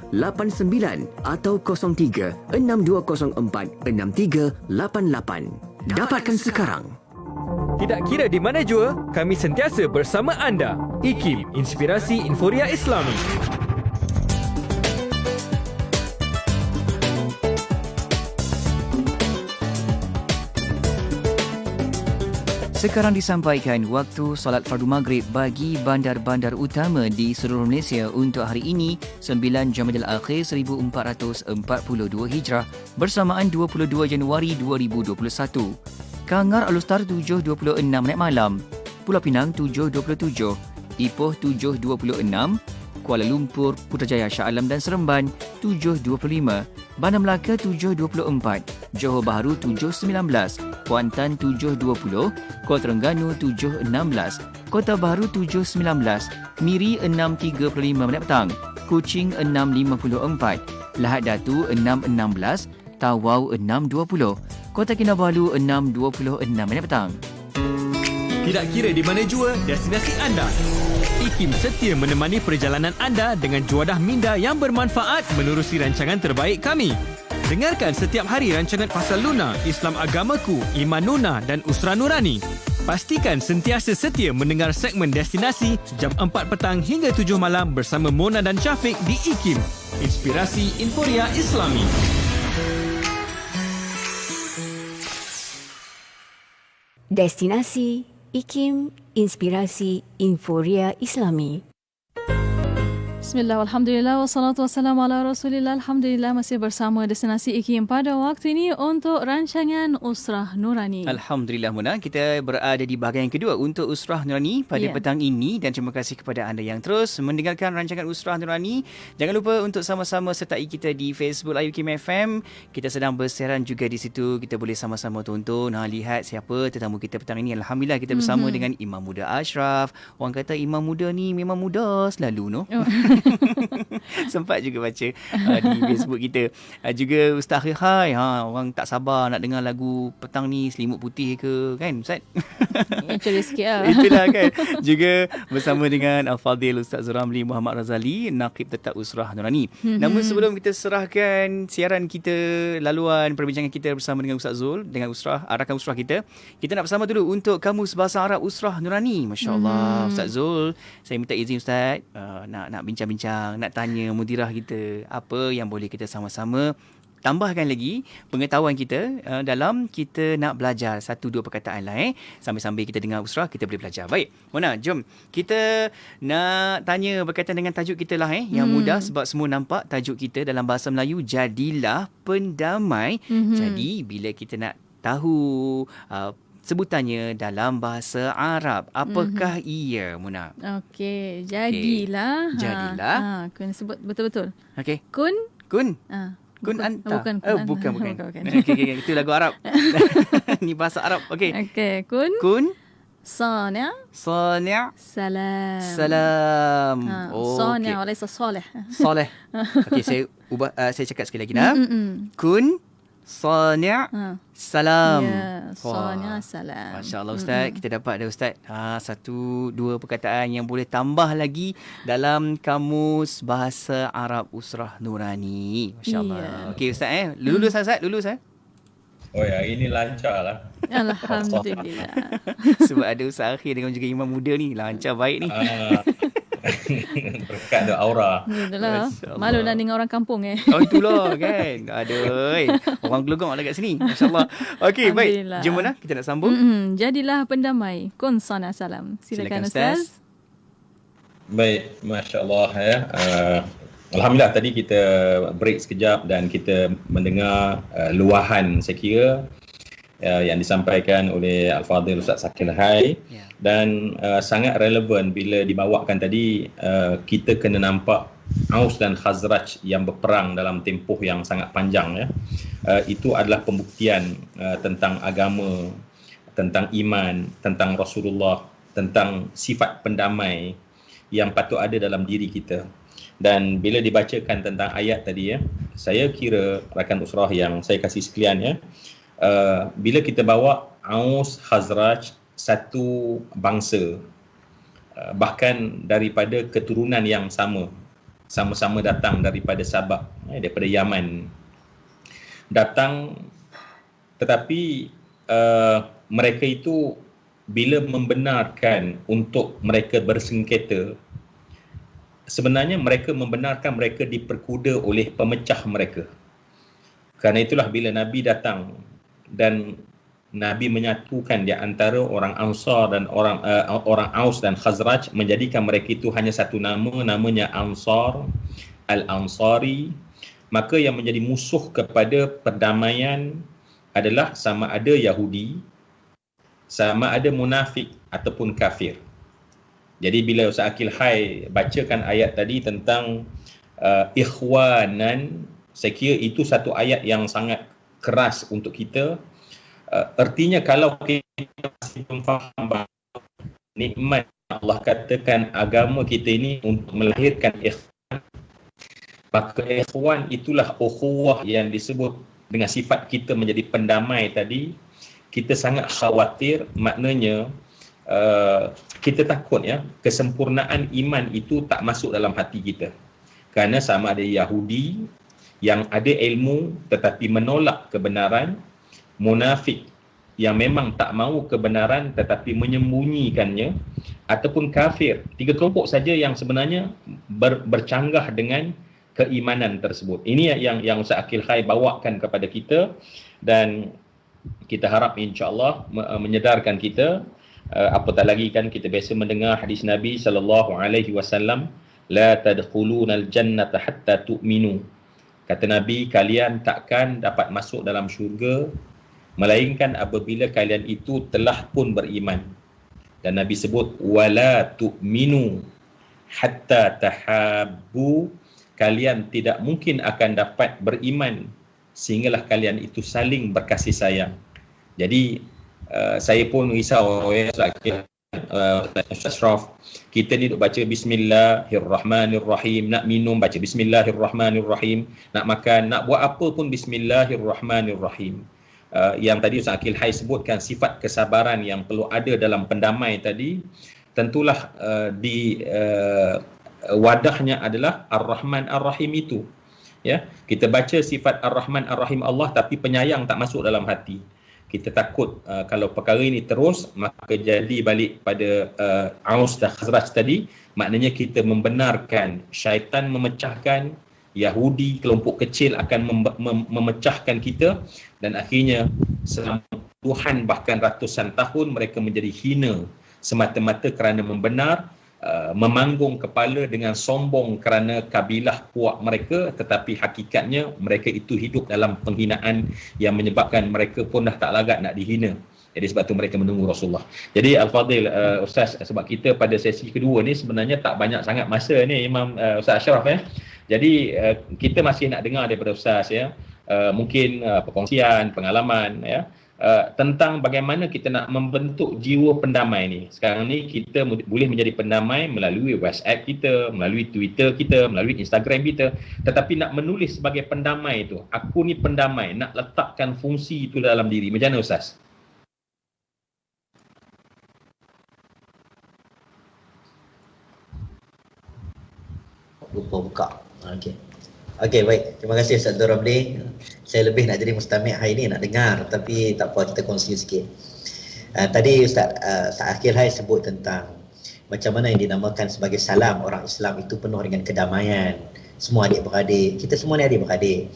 atau 03 6204 6388. Dapatkan sekarang. Tidak kira di mana jua, kami sentiasa bersama anda. IKIM, Inspirasi Inforia Islami. Sekarang disampaikan waktu solat fardu maghrib bagi bandar-bandar utama di seluruh Malaysia untuk hari ini 9 Jamadil Akhir 1442 Hijrah bersamaan 22 Januari 2021. Kangar Alustar 7.26 menit malam, Pulau Pinang 7.27, Ipoh 7.26, Kuala Lumpur, Putrajaya, Shah Alam dan Seremban 7.25, Bandar Melaka 7.24, Johor Bahru 7.19, Kuantan 7.20, Kuala Terengganu 7.16, Kota Baru 7.19, Miri 6.35 menit petang, Kuching 6.54, Lahad Datu 6.16, Tawau 6.20, Kota Kinabalu 6.26 minit petang. Tidak kira di mana jua, destinasi anda. IKIM setia menemani perjalanan anda dengan juadah minda yang bermanfaat menerusi rancangan terbaik kami. Dengarkan setiap hari rancangan Pasal Luna, Islam Agamaku, Iman Nuna dan Usra Nurani. Pastikan sentiasa setia mendengar segmen destinasi jam 4 petang hingga 7 malam bersama Mona dan Syafiq di IKIM, Inspirasi Inforia Islami. Destinasi IKIM, Inspirasi Inforia Islami. Bismillah, alhamdulillah, wassalatu wassalamu ala rasulillah. Alhamdulillah masih bersama Destinasi IKIM pada waktu ini untuk rancangan Usrah Nurani. Alhamdulillah Muna, kita berada di bahagian kedua untuk Usrah Nurani pada petang ini dan terima kasih kepada anda yang terus mendengarkan rancangan Usrah Nurani. Jangan lupa untuk sama-sama sertai kita di Facebook Ayu Kim FM. Kita sedang bersiaran juga di situ. Kita boleh sama-sama tonton, lihat siapa tetamu kita petang ini. Alhamdulillah kita bersama dengan Imam Muda Ashraf. Orang kata Imam Muda ni memang muda selalu, no? Sempat juga baca di Facebook kita. Juga Ustaz Hai, orang tak sabar nak dengar lagu petang ni Selimut Putih ke, kan Ustaz? Ceria sikit lah. Itulah kan. Juga bersama dengan Al-Fadhil Ustaz Zuramli Muhammad Razali, Naqib Tetap Usrah Nurani. Namun sebelum kita serahkan siaran kita, laluan perbincangan kita bersama dengan Ustaz Zul, dengan Usrah, rakan Usrah kita nak bersama dulu untuk Kamus Bahasa Arab Usrah Nurani. Masya Allah. Ustaz Zul, saya minta izin Ustaz, nak bincang-bincang, nak tanya mudirah kita apa yang boleh kita sama-sama tambahkan lagi pengetahuan kita dalam kita nak belajar 1-2 perkataan lah. Sambil-sambil kita dengar Usrah, kita boleh belajar. Baik, Mona, jom kita nak tanya berkaitan dengan tajuk kita lah yang mudah sebab semua nampak tajuk kita dalam bahasa Melayu, jadilah pendamai. Jadi bila kita nak tahu sebutannya dalam bahasa Arab, apakah ia, Muna? Okey, jadilah. Jadilah. Kena sebut betul-betul. Okey. Kun. Kun anta. Bukan. Bukan. Okey, itu lagu Arab. Ni bahasa Arab. Okey. Kun. Sani'. Salam. Sani' walaysa salih. Salih. Okey, saya ubah, saya cakap sekali lagi nah. Kun Sani' salam. Ya, Sani' salam. Masya Allah Ustaz, kita dapat ada Ustaz 1-2 perkataan yang boleh tambah lagi dalam Kamus Bahasa Arab Usrah Nurani. Masya Allah. Okey Ustaz, lulus Ustaz, lulus Oh ya, ini lancar lah. Alhamdulillah. Sebab ada Ustaz Akhir dengan juga imam muda ni. Lancar baik ni. Berkat tu aura. Itulah. Malu nak dengan orang kampung Oh itulah kan. Aduh. Orang gelugong ada kat sini. Masya-Allah. Okey, baik. Jom mana kita nak sambung. Jadilah pendamai. Kun sana salam. Silakan Ustaz. Baik, masya-Allah ya. Alhamdulillah tadi kita break sekejap dan kita mendengar luahan saya kira yang disampaikan oleh Al-Fadhil Ustaz Zakir Hai dan sangat relevan bila dibawakan tadi. Kita kena nampak Aus dan Khazraj yang berperang dalam tempoh yang sangat panjang ya. Itu adalah pembuktian tentang agama, tentang iman, tentang Rasulullah, tentang sifat pendamai yang patut ada dalam diri kita. Dan bila dibacakan tentang ayat tadi ya, saya kira rakan usrah yang saya kasih sekalian ya, bila kita bawa Aus Khazraj satu bangsa, bahkan daripada keturunan yang sama-sama datang daripada Sabah, daripada Yaman datang, tetapi mereka itu bila membenarkan untuk mereka bersengketa, sebenarnya mereka membenarkan mereka diperkuda oleh pemecah mereka. Kerana itulah bila Nabi datang dan Nabi menyatukan di antara orang Ansar dan orang Aus dan Khazraj, menjadikan mereka itu hanya satu nama, namanya Ansar, Al-Ansari. Maka yang menjadi musuh kepada perdamaian adalah sama ada Yahudi, sama ada munafik ataupun kafir. Jadi bila Ustaz Akil Hai bacakan ayat tadi tentang ikhwanan, saya kira itu satu ayat yang sangat keras untuk kita. Artinya kalau kita masih belum faham bahawa nikmat Allah katakan agama kita ini untuk melahirkan ikhwan, maka ikhwan itulah ukhuwah yang disebut dengan sifat kita menjadi pendamai tadi. Kita sangat khawatir, maknanya kita takut ya kesempurnaan iman itu tak masuk dalam hati kita. Kerana sama ada Yahudi yang ada ilmu tetapi menolak kebenaran, munafik yang memang tak mahu kebenaran tetapi menyembunyikannya, ataupun kafir. Tiga kelompok saja yang sebenarnya bercanggah dengan keimanan tersebut. Ini yang Ustaz Akil Hai bawakan kepada kita, dan kita harap insya-Allah menyedarkan kita. Apatah lagi kan kita biasa mendengar hadis Nabi SAW, la tadkhulunal jannata hatta tu'minu. Kata Nabi, kalian takkan dapat masuk dalam syurga melainkan apabila kalian itu telah pun beriman. Dan Nabi sebut wala tu'minu hatta tahabbu, kalian tidak mungkin akan dapat beriman sehinggalah kalian itu saling berkasih sayang. Jadi saya pun risau Ustaz Ashraf, kita ni duk baca Bismillahirrahmanirrahim, nak minum baca Bismillahirrahmanirrahim, nak makan, nak buat apa pun Bismillahirrahmanirrahim. Yang tadi Ustaz Akil Hai sebutkan sifat kesabaran yang perlu ada dalam pendamai tadi, tentulah di wadahnya adalah Ar-Rahman Ar-Rahim itu. Ya, kita baca sifat Ar-Rahman Ar-Rahim Allah tapi penyayang tak masuk dalam hati. Kita takut kalau perkara ini terus, maka jadi balik pada Aus dan Khazraj tadi, maknanya kita membenarkan syaitan memecahkan, Yahudi kelompok kecil akan memecahkan kita, dan akhirnya selama puluhan bahkan ratusan tahun mereka menjadi hina semata-mata kerana membenar, memanggung kepala dengan sombong kerana kabilah puak mereka, tetapi hakikatnya mereka itu hidup dalam penghinaan yang menyebabkan mereka pun dah tak lagat nak dihina. Jadi sebab tu mereka menunggu Rasulullah. Jadi Al-Fadhil Ustaz, sebab kita pada sesi kedua ni sebenarnya tak banyak sangat masa ni Imam Ustaz Ashraf ya. Jadi kita masih nak dengar daripada Ustaz ya. Mungkin perkongsian, pengalaman ya. Tentang bagaimana kita nak membentuk jiwa pendamai ni. Sekarang ni kita boleh menjadi pendamai melalui WhatsApp kita, melalui Twitter kita, melalui Instagram kita. Tetapi nak menulis sebagai pendamai itu, aku ni pendamai, nak letakkan fungsi itu dalam diri. Macam mana Ustaz? Lupa buka. Okey. Okey, baik. Terima kasih Ustaz Abdul Ramli. Saya lebih nak jadi mustami' hari ini, nak dengar, tapi tak apa, kita kongsi sikit. Tadi Ustaz Akil Hai sebut tentang macam mana yang dinamakan sebagai salam orang Islam itu penuh dengan kedamaian. Semua adik-beradik, kita semua ni adik-beradik.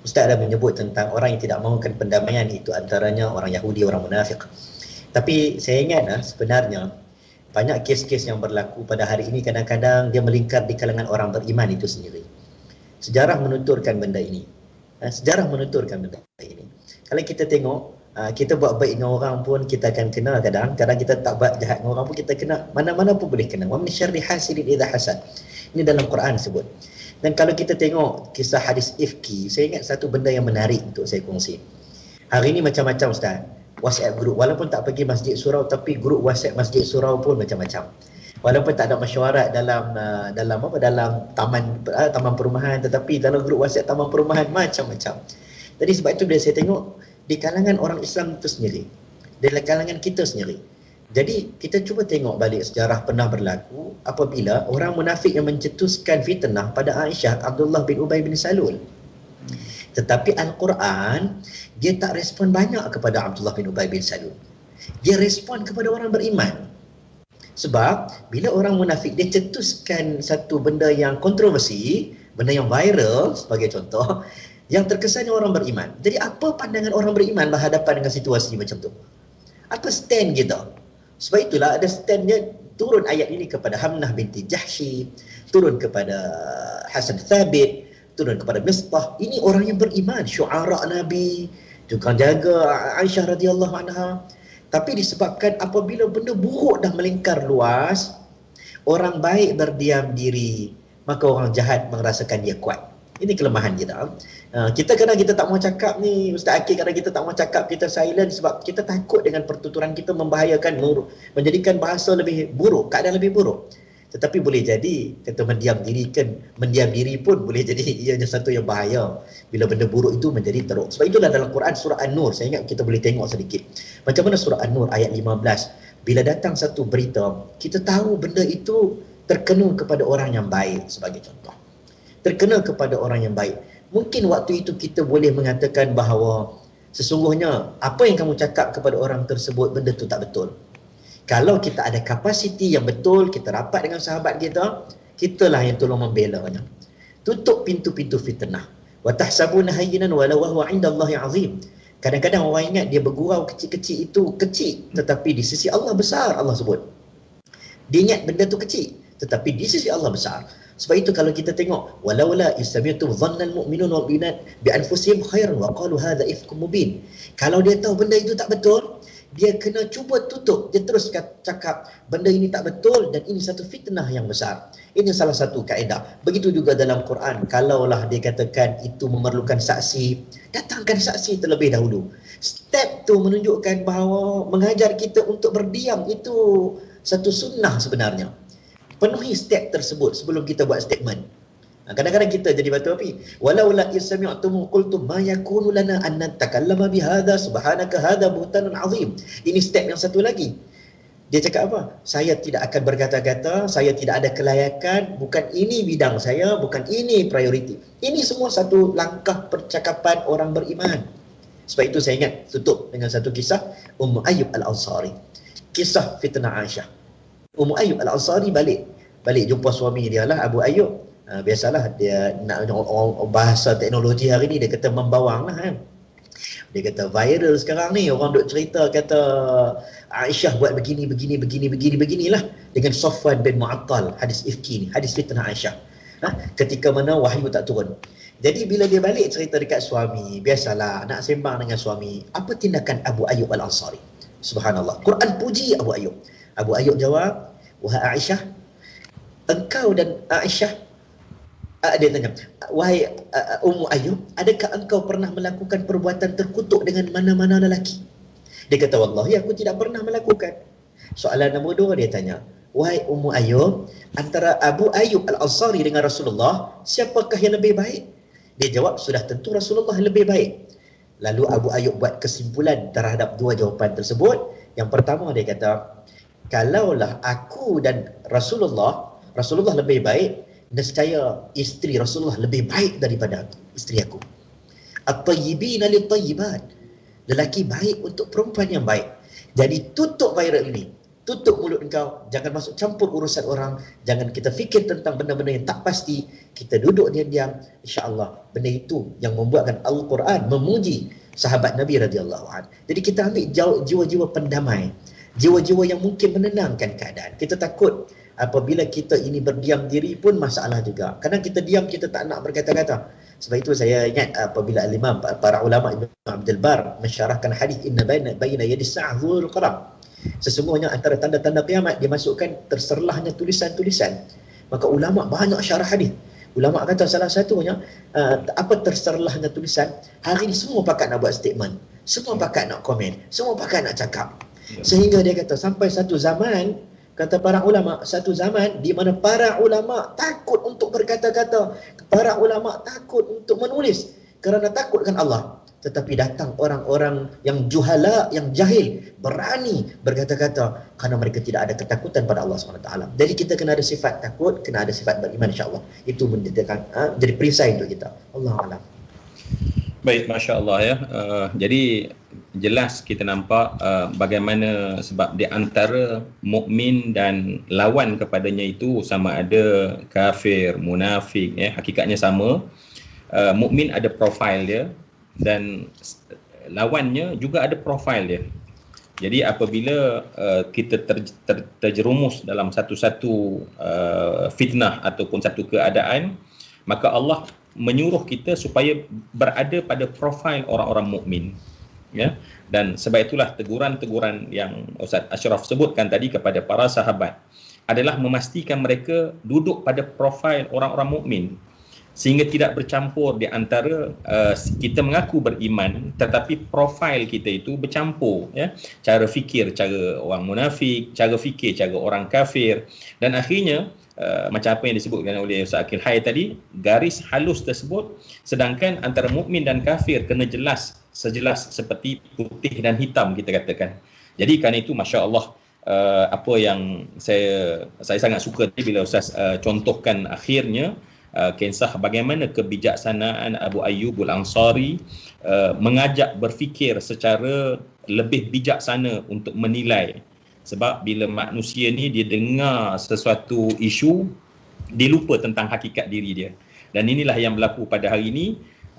Ustaz ada menyebut tentang orang yang tidak mahukan pendamaian, itu antaranya orang Yahudi, orang munafik. Tapi saya ingat sebenarnya banyak kes-kes yang berlaku pada hari ini kadang-kadang dia melingkar di kalangan orang beriman itu sendiri. Sejarah menuturkan benda ini. Sejarah menuturkan benda ini. Kalau kita tengok, kita buat baik dengan orang pun kita akan kena kadang kita tak buat jahat dengan orang pun kita kena, mana-mana pun boleh kena. Wa min syarri hasidin idza hasad. Ini dalam Quran sebut. Dan kalau kita tengok kisah hadis ifki, saya ingat satu benda yang menarik untuk saya kongsi. Hari ini macam-macam Ustaz. WhatsApp group, walaupun tak pergi masjid surau, tapi grup WhatsApp masjid surau pun macam-macam. Walaupun tak ada mesyuarat dalam taman perumahan, tetapi dalam grup WhatsApp taman perumahan macam-macam. Jadi sebab itu bila saya tengok di kalangan orang Islam itu sendiri, di kalangan kita sendiri. Jadi kita cuba tengok balik sejarah pernah berlaku apabila orang munafik yang mencetuskan fitnah pada Aisyah, Abdullah bin Ubay bin Salul. Tetapi Al-Quran dia tak respon banyak kepada Abdullah bin Ubay bin Salul. Dia respon kepada orang beriman. Sebab bila orang munafik dia cetuskan satu benda yang kontroversi, benda yang viral sebagai contoh, yang terkesannya orang beriman. Jadi apa pandangan orang beriman berhadapan dengan situasi macam tu? Apa stand kita? Sebab itulah ada standnya, turun ayat ini kepada Hamnah binti Jahsy, turun kepada Hasan Thabit, turun kepada Mistah. Ini orang yang beriman, syuara Nabi, tukang jaga Aisyah radhiyallahu anha. Tapi disebabkan apabila benda buruk dah melingkar luas, orang baik berdiam diri, maka orang jahat merasakan dia kuat. Ini kelemahan kita. Kita kadang kita tak mau cakap ni, Ustaz Akil, kadang kita tak mau cakap, kita silent sebab kita takut dengan pertuturan kita membahayakan, menjadikan bahasa lebih buruk, keadaan lebih buruk. Tetapi boleh jadi kata mendiam diri pun boleh jadi ianya satu yang bahaya bila benda buruk itu menjadi teruk. Sebab itulah dalam Quran surah An-Nur, saya ingat kita boleh tengok sedikit macam mana surah An-Nur ayat 15, bila datang satu berita, kita tahu benda itu terkena kepada orang yang baik. Sebagai contoh, terkena kepada orang yang baik, mungkin waktu itu kita boleh mengatakan bahawa sesungguhnya apa yang kamu cakap kepada orang tersebut benda itu tak betul. Kalau kita ada kapasiti yang betul, kita rapat dengan sahabat kita, kitalah yang tolong membelanya. Tutup pintu-pintu fitnah. Wa tahsabuna hayyinan walau huwa 'indallahi 'azim. Kadang-kadang orang ingat dia bergurau kecil-kecil itu kecil, tetapi di sisi Allah besar, Allah sebut. Dia ingat benda tu kecil, tetapi di sisi Allah besar. Sebab itu kalau kita tengok, walaula istami'tu dhannal mu'minuna wal mu'minat bi anfusihim khairan wa qalu hadza ifkum mubin. Kalau dia tahu benda itu tak betul, dia kena cuba tutup. Dia terus cakap benda ini tak betul dan ini satu fitnah yang besar. Ini salah satu kaedah. Begitu juga dalam Quran, kalaulah dia katakan itu memerlukan saksi, datangkan saksi terlebih dahulu. Step tu menunjukkan bahawa mengajar kita untuk berdiam itu satu sunnah sebenarnya. Penuhi step tersebut sebelum kita buat statement. Kadang-kadang kita jadi batu api. Walaula isami'tum qultum ma yakunu lana an natakallama bihadza subhanaka hadza buhtanun azim. Ini step yang satu lagi. Dia cakap apa? Saya tidak akan berkata-kata, saya tidak ada kelayakan, bukan ini bidang saya, bukan ini prioriti. Ini semua satu langkah percakapan orang beriman. Sebab itu saya ingat tutup dengan satu kisah Ummu Ayyub Al-Ansari. Kisah fitnah Aisyah. Ummu Ayyub Al-Ansari balik jumpa suami dia lah, Abu Ayyub. Biasalah dia nak bahasa teknologi hari ni, dia kata membawang lah kan. Dia kata viral sekarang ni, orang duk cerita kata Aisyah buat beginilah dengan Safwan bin Mu'attal, hadis ifki ni, hadis fitnah Aisyah. Ketika mana wahyu tak turun. Jadi bila dia balik cerita dekat suami, biasalah nak sembang dengan suami, apa tindakan Abu Ayyub Al-Ansari? Subhanallah, Quran puji Abu Ayyub. Abu Ayyub jawab, wahai Aisyah, engkau dan Aisyah, dia tanya, wahai Ummu Ayyub, adakah engkau pernah melakukan perbuatan terkutuk dengan mana-mana lelaki? Dia kata, wallahi aku tidak pernah melakukan. Soalan nombor 2 dia tanya, wahai Ummu Ayyub, antara Abu Ayyub Al-Ansari dengan Rasulullah, siapakah yang lebih baik? Dia jawab, sudah tentu Rasulullah lebih baik. Lalu Abu Ayyub buat kesimpulan terhadap dua jawapan tersebut. Yang pertama dia kata, kalaulah aku dan Rasulullah lebih baik, nescaya isteri Rasulullah lebih baik daripada isteri aku. At-tayyibina lit-tayyibat. Lelaki baik untuk perempuan yang baik. Jadi tutup viral ini. Tutup mulut engkau, jangan masuk campur urusan orang, jangan kita fikir tentang benda-benda yang tak pasti. Kita duduk diam-diam, insya-Allah benda itu yang membuatkan Al-Quran memuji sahabat Nabi radhiyallahu anhu. Jadi kita ambil jiwa-jiwa pendamai, jiwa-jiwa yang mungkin menenangkan keadaan. Kita takut apabila kita ini berdiam diri pun masalah juga. Kadang kita diam, kita tak nak berkata-kata. Sebab itu saya ingat apabila al-imam, para ulama Ibn Abdul Bar mensyarahkan hadis inna baina yadi sa'ah dzul qaram. Sesungguhnya antara tanda-tanda kiamat dimasukkan terserlahnya tulisan-tulisan. Maka ulama banyak syarah hadis. Ulama kata salah satunya apa terserlahnya tulisan, hari ini semua pakat nak buat statement, semua pakat nak komen, semua pakat nak cakap. Sehingga dia kata sampai satu zaman, kata para ulama, satu zaman di mana para ulama takut untuk berkata-kata, para ulama takut untuk menulis kerana takutkan Allah. Tetapi datang orang-orang yang juhala, yang jahil, berani berkata-kata kerana mereka tidak ada ketakutan pada Allah SWT. Jadi kita kena ada sifat takut, kena ada sifat beriman, insya-Allah. Itu menjadikan jadi perisai untuk kita. Allahu a'lam. Baik, Masya Allah ya. Jadi jelas kita nampak bagaimana sebab di antara mukmin dan lawan kepadanya itu sama ada kafir, munafik ya, hakikatnya sama. Mukmin ada profil dia dan lawannya juga ada profil dia. Jadi apabila kita terjerumus dalam satu-satu fitnah ataupun satu keadaan, maka Allah menyuruh kita supaya berada pada profil orang-orang mukmin, ya. Dan sebab itulah teguran-teguran yang Ustaz Ashraf sebutkan tadi kepada para sahabat adalah memastikan mereka duduk pada profil orang-orang mukmin, sehingga tidak bercampur di antara kita mengaku beriman tetapi profil kita itu bercampur, ya. Cara fikir cara orang munafik, cara fikir cara orang kafir, dan akhirnya macam apa yang disebutkan oleh Ustaz Akil Hai tadi, garis halus tersebut, sedangkan antara mukmin dan kafir kena jelas, sejelas seperti putih dan hitam kita katakan. Jadi kerana itu masya-Allah apa yang saya sangat suka tadi bila Ustaz contohkan akhirnya kisah bagaimana kebijaksanaan Abu Ayyub Al-Ansari mengajak berfikir secara lebih bijaksana untuk menilai. Sebab bila manusia ni dia dengar sesuatu isu, dia lupa tentang hakikat diri dia. Dan inilah yang berlaku pada hari ini,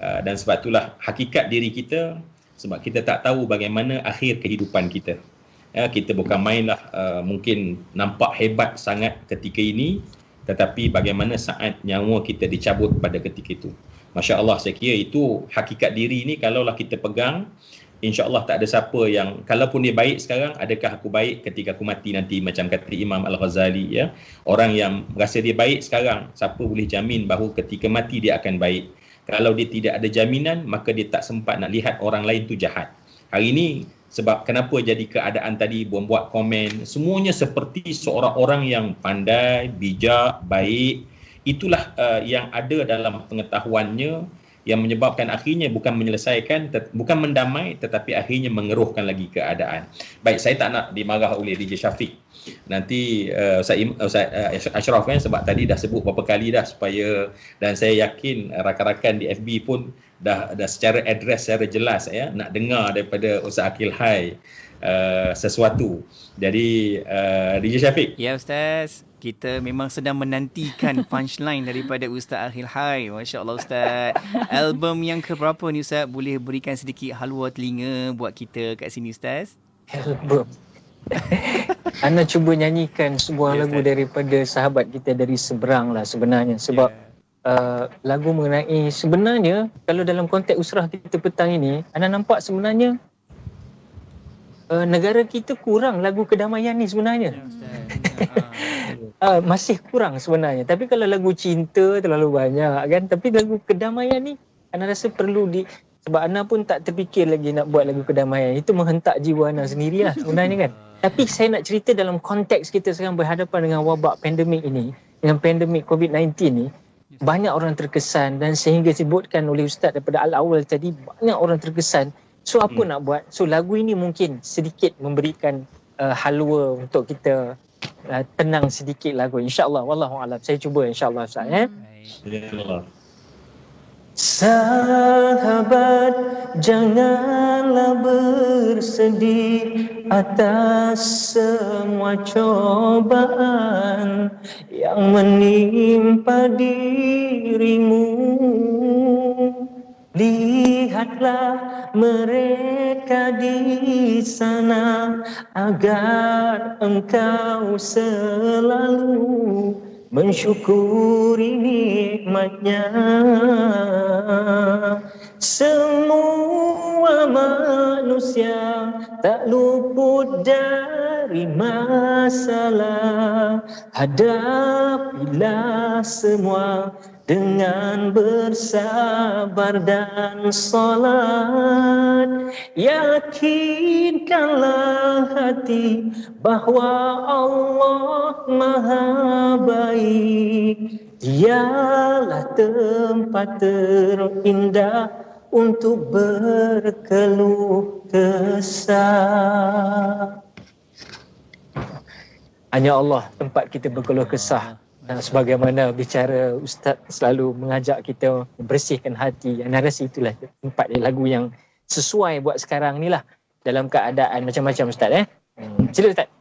dan sebab itulah hakikat diri kita, sebab kita tak tahu bagaimana akhir kehidupan kita. Kita bukan mainlah mungkin nampak hebat sangat ketika ini, tetapi bagaimana saat nyawa kita dicabut pada ketika itu. Masya Allah, saya kira itu hakikat diri ini kalaulah kita pegang, insya-Allah tak ada siapa yang, kalaupun dia baik sekarang, adakah aku baik ketika aku mati nanti, macam kata Imam Al-Ghazali, ya. Orang yang rasa dia baik sekarang, siapa boleh jamin bahawa ketika mati dia akan baik? Kalau dia tidak ada jaminan, maka dia tak sempat nak lihat orang lain tu jahat. Hari ini sebab kenapa jadi keadaan tadi buat komen, semuanya seperti seorang orang yang pandai, bijak, baik. Itulah yang ada dalam pengetahuannya, yang menyebabkan akhirnya bukan menyelesaikan, bukan mendamai, tetapi akhirnya mengeruhkan lagi keadaan. Baik, saya tak nak dimarah oleh DJ Syafiq. Nanti Ustaz Ashraf kan, sebab tadi dah sebut beberapa kali dah supaya, dan saya yakin rakan-rakan di FB pun dah secara address secara jelas, ya, nak dengar daripada Ustaz Akil Hai sesuatu. Jadi DJ Syafiq. Ya Ustaz, kita memang sedang menantikan punchline daripada Ustaz Akil Hai. Masya Allah Ustaz. Album yang keberapa ni Ustaz? Boleh berikan sedikit halwa telinga buat kita kat sini Ustaz? Album. Ana cuba nyanyikan sebuah lagu daripada sahabat kita dari seberang lah sebenarnya. Sebab lagu mengenai, sebenarnya kalau dalam konteks usrah kita petang ini, Ana nampak sebenarnya negara kita kurang lagu kedamaian ni sebenarnya. Masih kurang sebenarnya. Tapi kalau lagu cinta terlalu banyak kan. Tapi lagu kedamaian ni Ana rasa perlu sebab Ana pun tak terfikir lagi nak buat lagu kedamaian. Itu menghentak jiwa Ana sendirilah sebenarnya kan. Tapi saya nak cerita dalam konteks kita sekarang berhadapan dengan wabak pandemik ini, dengan pandemik COVID-19 ni, banyak orang terkesan, dan sehingga disebutkan oleh Ustaz daripada al-awal tadi, banyak orang terkesan. So apa nak buat? So lagu ini mungkin sedikit memberikan halwa untuk kita tenang sedikit lagu, insyaAllah. Wallahualam. Saya cuba insyaAllah Ustaz. InsyaAllah. Sahabat, janganlah bersedih atas semua cobaan yang menimpa dirimu. Lihatlah mereka di sana agar engkau selalu mensyukuri nikmatnya. Semua manusia tak luput dari masalah. Hadapilah semua dengan bersabar dan salat. Yakinkanlah hati bahwa Allah Maha Baik. Dialah tempat terindah untuk berkeluh kesah. Hanya Allah tempat kita berkeluh kesah. Sebagaimana bicara Ustaz selalu mengajak kita membersihkan hati. Saya rasa itulah tempat lagu yang sesuai buat sekarang ni lah. Dalam keadaan macam-macam Ustaz. Sila Ustaz.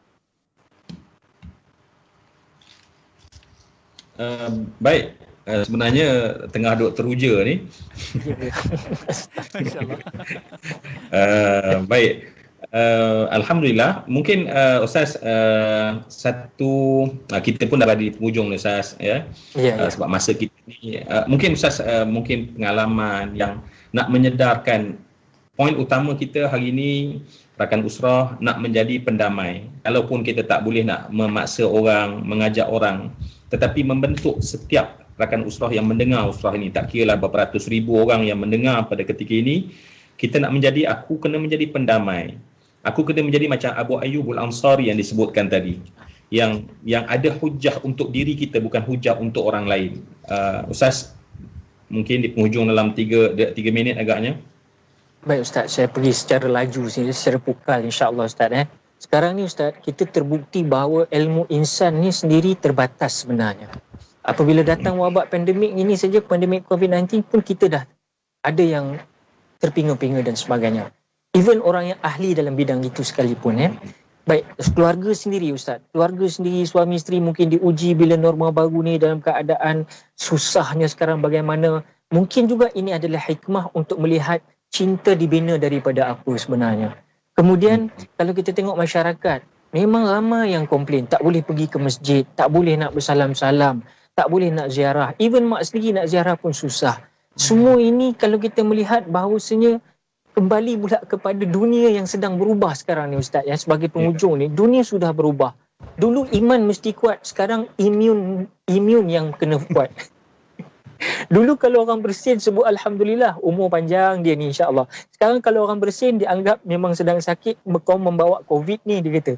Baik. Sebenarnya tengah duk teruja ni. Baik. Alhamdulillah. Mungkin Ustaz kita pun dah di penghujung Ustaz ya. Sebab masa kita ni mungkin Ustaz mungkin pengalaman yang nak menyedarkan poin utama kita hari ini, rakan usrah nak menjadi pendamai. Kalaupun kita tak boleh nak memaksa orang, mengajak orang, tetapi membentuk setiap rakan usrah yang mendengar usrah ini, tak kira lah berapa ratus ribu orang yang mendengar pada ketika ini, kita nak menjadi, aku kena menjadi pendamai. Aku kena menjadi macam Abu Ayyub Al-Ansari yang disebutkan tadi, yang ada hujah untuk diri kita, bukan hujah untuk orang lain. Ustaz, mungkin di penghujung dalam 3 minit agaknya. Baik Ustaz, saya pergi secara laju sini, secara pukal insya-Allah Ustaz. Sekarang ni Ustaz, kita terbukti bahawa ilmu insan ni sendiri terbatas sebenarnya. Apabila datang wabak pandemik ini saja, pandemik COVID-19 pun kita dah ada yang terpinga-pinga dan sebagainya. Even orang yang ahli dalam bidang itu sekalipun Baik, keluarga sendiri Ustaz. Keluarga sendiri, suami isteri mungkin diuji bila norma baru ni dalam keadaan susahnya sekarang bagaimana. Mungkin juga ini adalah hikmah untuk melihat cinta dibina daripada apa sebenarnya. Kemudian kalau kita tengok masyarakat, memang ramai yang komplain, tak boleh pergi ke masjid, tak boleh nak bersalam-salam, tak boleh nak ziarah. Even mak sendiri nak ziarah pun susah. Semua ini kalau kita melihat bahawasanya kembali pula kepada dunia yang sedang berubah sekarang ni Ustaz ya, sebagai penghujung ni, dunia sudah berubah. Dulu iman mesti kuat, sekarang imun yang kena kuat. Dulu kalau orang bersin sebut Alhamdulillah, umur panjang dia ni insya-Allah. Sekarang kalau orang bersin dianggap memang sedang sakit, kau membawa COVID ni, dia kata.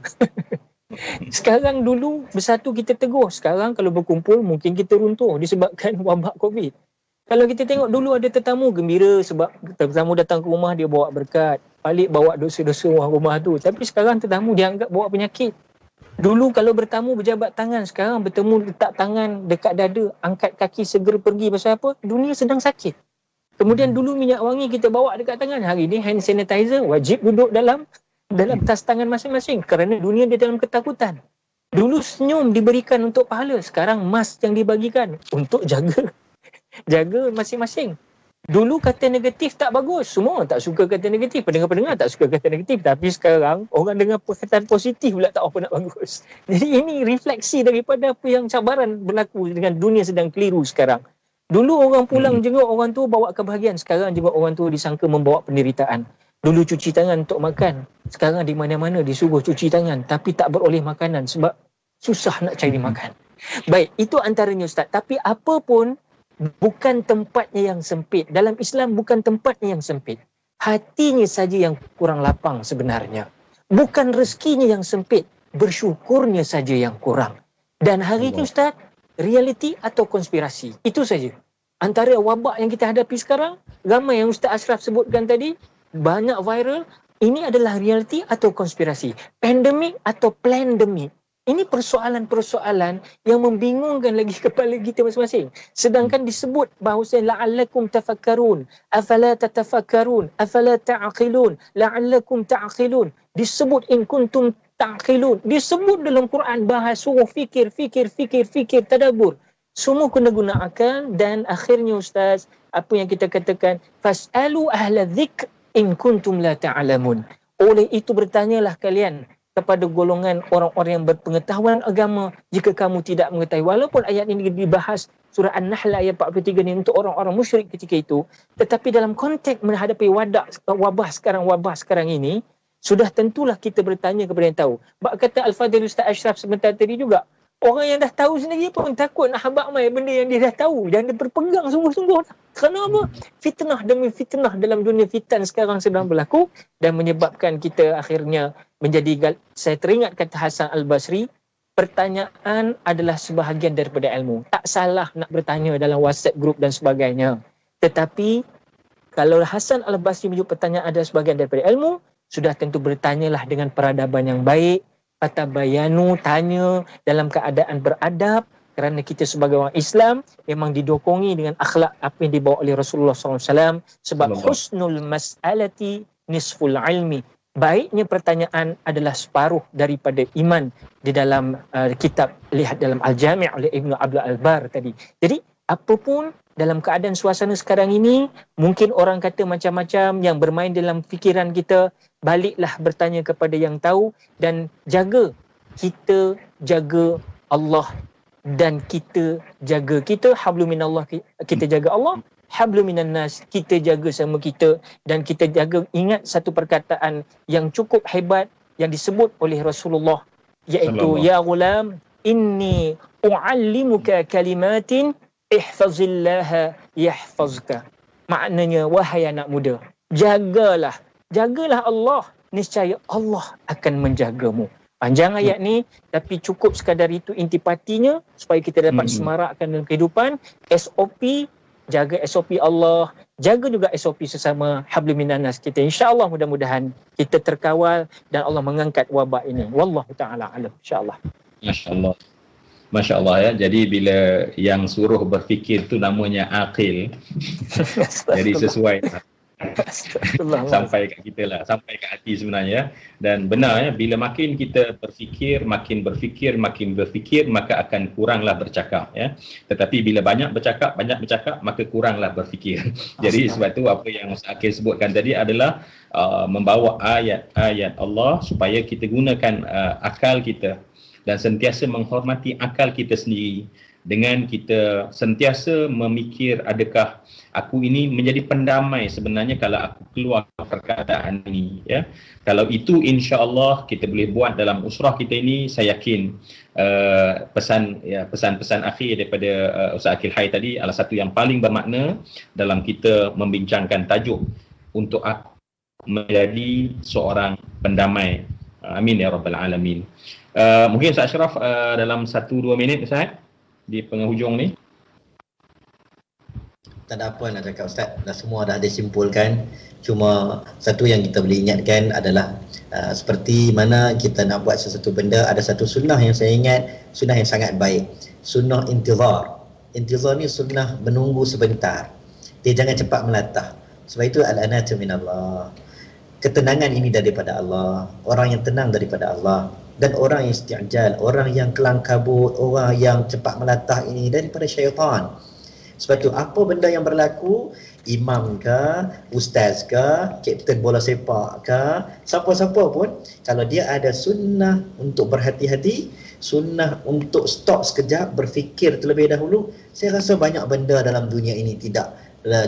Sekarang dulu bersatu kita teguh, sekarang kalau berkumpul mungkin kita runtuh disebabkan wabak COVID. Kalau kita tengok dulu ada tetamu gembira sebab tetamu datang ke rumah, dia bawa berkat, balik bawa dosa-dosa orang rumah tu. Tapi sekarang tetamu dianggap bawa penyakit. Dulu kalau bertamu berjabat tangan, sekarang bertemu letak tangan dekat dada, angkat kaki segera pergi. Pasal apa? Dunia sedang sakit. Kemudian dulu minyak wangi kita bawa dekat tangan, hari ni hand sanitizer wajib duduk dalam tas tangan masing-masing kerana dunia dia dalam ketakutan. Dulu senyum diberikan untuk pahala, sekarang mask yang dibagikan untuk jaga masing-masing. Dulu kata negatif tak bagus, semua tak suka kata negatif, pendengar-pendengar tak suka kata negatif, tapi sekarang orang dengar perkataan positif pula tak apa nak bagus. Jadi ini refleksi daripada apa yang cabaran berlaku dengan dunia sedang keliru sekarang. Dulu orang pulang jenguk orang tu bawa kebahagiaan, sekarang jenguk orang tu disangka membawa penderitaan. Dulu cuci tangan untuk makan, sekarang di mana-mana disuruh cuci tangan tapi tak beroleh makanan sebab susah nak cari makan. Baik, itu antaranya Ustaz. Tapi apa pun bukan tempatnya yang sempit. Dalam Islam bukan tempatnya yang sempit. Hatinya saja yang kurang lapang sebenarnya. Bukan rezekinya yang sempit, bersyukurnya saja yang kurang. Dan hari ini Ustaz, realiti atau konspirasi. Itu saja. Antara wabak yang kita hadapi sekarang, ramai yang Ustaz Ashraf sebutkan tadi, banyak viral, ini adalah realiti atau konspirasi. Pandemik atau plandemik. Ini persoalan-persoalan yang membingungkan lagi kepala kita masing-masing. Sedangkan disebut bahawa la'allakum tafakkarun, afala tatafakkarun, afala ta'qilun, la'allakum ta'qilun. Disebut in kuntum ta'qilun. Disebut dalam Quran bahas suruh fikir, tadabbur. Semua kena guna akal dan akhirnya Ustaz, apa yang kita katakan, fas'alu ahla dzikr in kuntum la ta'lamun. Oleh itu bertanyalah kalian kepada golongan orang-orang yang berpengetahuan agama jika kamu tidak mengetahui. Walaupun ayat ini dibahas surah An-Nahl ayat 43 ni untuk orang-orang musyrik ketika itu, tetapi dalam konteks menghadapi wabah sekarang ini, sudah tentulah kita bertanya kepada yang tahu. Bak kata Al-Fadhil Ustaz Ashraf sebentar tadi juga, orang yang dah tahu sendiri pun takut nak habaq mai benda yang dia dah tahu. Jangan dia berpegang sungguh-sungguh. Kerana apa? Fitnah demi fitnah dalam dunia fitan sekarang sedang berlaku dan menyebabkan kita akhirnya menjadi, saya teringat kata Hasan Al-Basri, pertanyaan adalah sebahagian daripada ilmu. Tak salah nak bertanya dalam WhatsApp group dan sebagainya. Tetapi kalau Hasan Al-Basri menyebut pertanyaan adalah sebahagian daripada ilmu, sudah tentu bertanyalah dengan peradaban yang baik. Fatabayanu, tanya dalam keadaan beradab, kerana kita sebagai orang Islam memang didokongi dengan akhlak apa yang dibawa oleh Rasulullah SAW, sebab husnul mas'alati nisful ilmi. Baiknya pertanyaan adalah separuh daripada iman, di dalam kitab, lihat dalam Al-Jami' oleh Ibn Abdul Al-Bar tadi. Jadi apapun dalam keadaan suasana sekarang ini, mungkin orang kata macam-macam yang bermain dalam fikiran kita, baliklah bertanya kepada yang tahu dan kita jaga Allah dan kita jaga kita, hablum minallah, kita jaga Allah, hablum minan nas, kita jaga sama kita, dan kita jaga. Ingat satu perkataan yang cukup hebat yang disebut oleh Rasulullah, iaitu ya ghulam inni u'allimuka kalimatin ihfazillaha yahfazka. Maknanya, wahai anak muda, jagalah Allah, niscaya Allah akan menjagamu. Panjang ayat ni, tapi cukup sekadar itu intipatinya supaya kita dapat semarakkan dalam kehidupan. SOP, jaga SOP Allah, jaga juga SOP sesama hablum minan nas kita. InsyaAllah mudah-mudahan kita terkawal dan Allah mengangkat wabak ini. Wallahu ta'ala alam, insyaAllah. MasyaAllah. Masya Allah ya. Jadi bila yang suruh berfikir tu namanya aqil. Jadi sesuai sampai kat kita lah, sampai kat hati sebenarnya. Dan benar ya, bila makin kita berfikir, makin berfikir, maka akan kuranglah bercakap ya. Tetapi bila banyak bercakap, maka kuranglah berfikir. Jadi sebab tu apa yang Ustaz Aqil sebutkan tadi adalah membawa ayat-ayat Allah supaya kita gunakan akal kita dan sentiasa menghormati akal kita sendiri, dengan kita sentiasa memikir, adakah aku ini menjadi pendamai sebenarnya kalau aku keluar perkataan ini ya. Kalau itu insya-Allah kita boleh buat dalam usrah kita ini, saya yakin pesan-pesan akhir daripada Ustaz Aqil Hai tadi adalah satu yang paling bermakna dalam kita membincangkan tajuk untuk aku menjadi seorang pendamai. Amin ya rabbal alamin. Mungkin Ustaz Ashraf dalam 1-2 minit Ustaz di penghujung ni. Tak ada apa nak cakap Ustaz, dah semua dah disimpulkan. Cuma satu yang kita boleh ingatkan adalah seperti mana kita nak buat sesuatu benda, ada satu sunnah yang saya ingat, sunnah yang sangat baik, sunnah intizar. Intizar ni sunnah menunggu sebentar, dia jangan cepat melatah. Sebab itu al-anatu minallah, ketenangan ini daripada Allah, orang yang tenang daripada Allah. Dan orang yang isti'jal, orang yang kelang kabut, orang yang cepat melatah ini daripada syaitan. Sebab tu apa benda yang berlaku, imam ke, ustaz ke, kapten bola sepak ke, siapa-siapa pun, kalau dia ada sunnah untuk berhati-hati, sunnah untuk stop sekejap, berfikir terlebih dahulu, saya rasa banyak benda dalam dunia ini tidak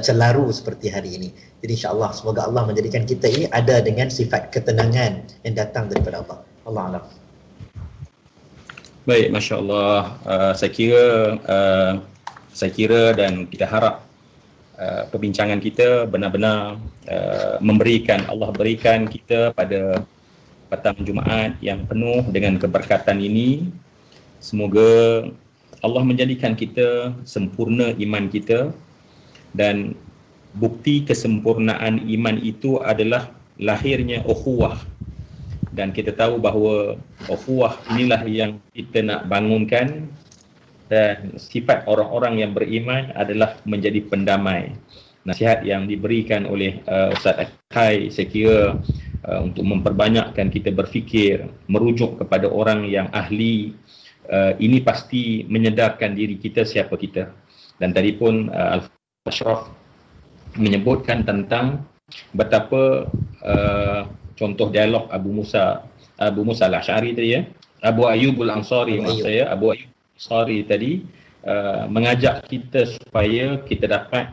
celaru seperti hari ini. Jadi insya-Allah semoga Allah menjadikan kita ini ada dengan sifat ketenangan yang datang daripada Allah. Allah alam. Baik, masya-Allah. Saya kira dan kita harap perbincangan kita benar-benar Allah berikan kita pada petang Jumaat yang penuh dengan keberkatan ini. Semoga Allah menjadikan kita sempurna iman kita, dan bukti kesempurnaan iman itu adalah lahirnya ukhuwah dan kita tahu bahawa ukhuwah inilah yang kita nak bangunkan, dan sifat orang-orang yang beriman adalah menjadi pendamai. Nasihat yang diberikan oleh Ustaz Akhai, saya kira untuk memperbanyakkan kita berfikir, merujuk kepada orang yang ahli, ini pasti menyedarkan diri kita siapa kita. Dan tadi pun Al-Ashraf menyebutkan tentang betapa contoh dialog Abu Musa Al-Ash'ari tadi, Abu Ayyub Al-Ansari, maksud saya Abu Ayyub Al-Ansari tadi mengajak kita supaya kita dapat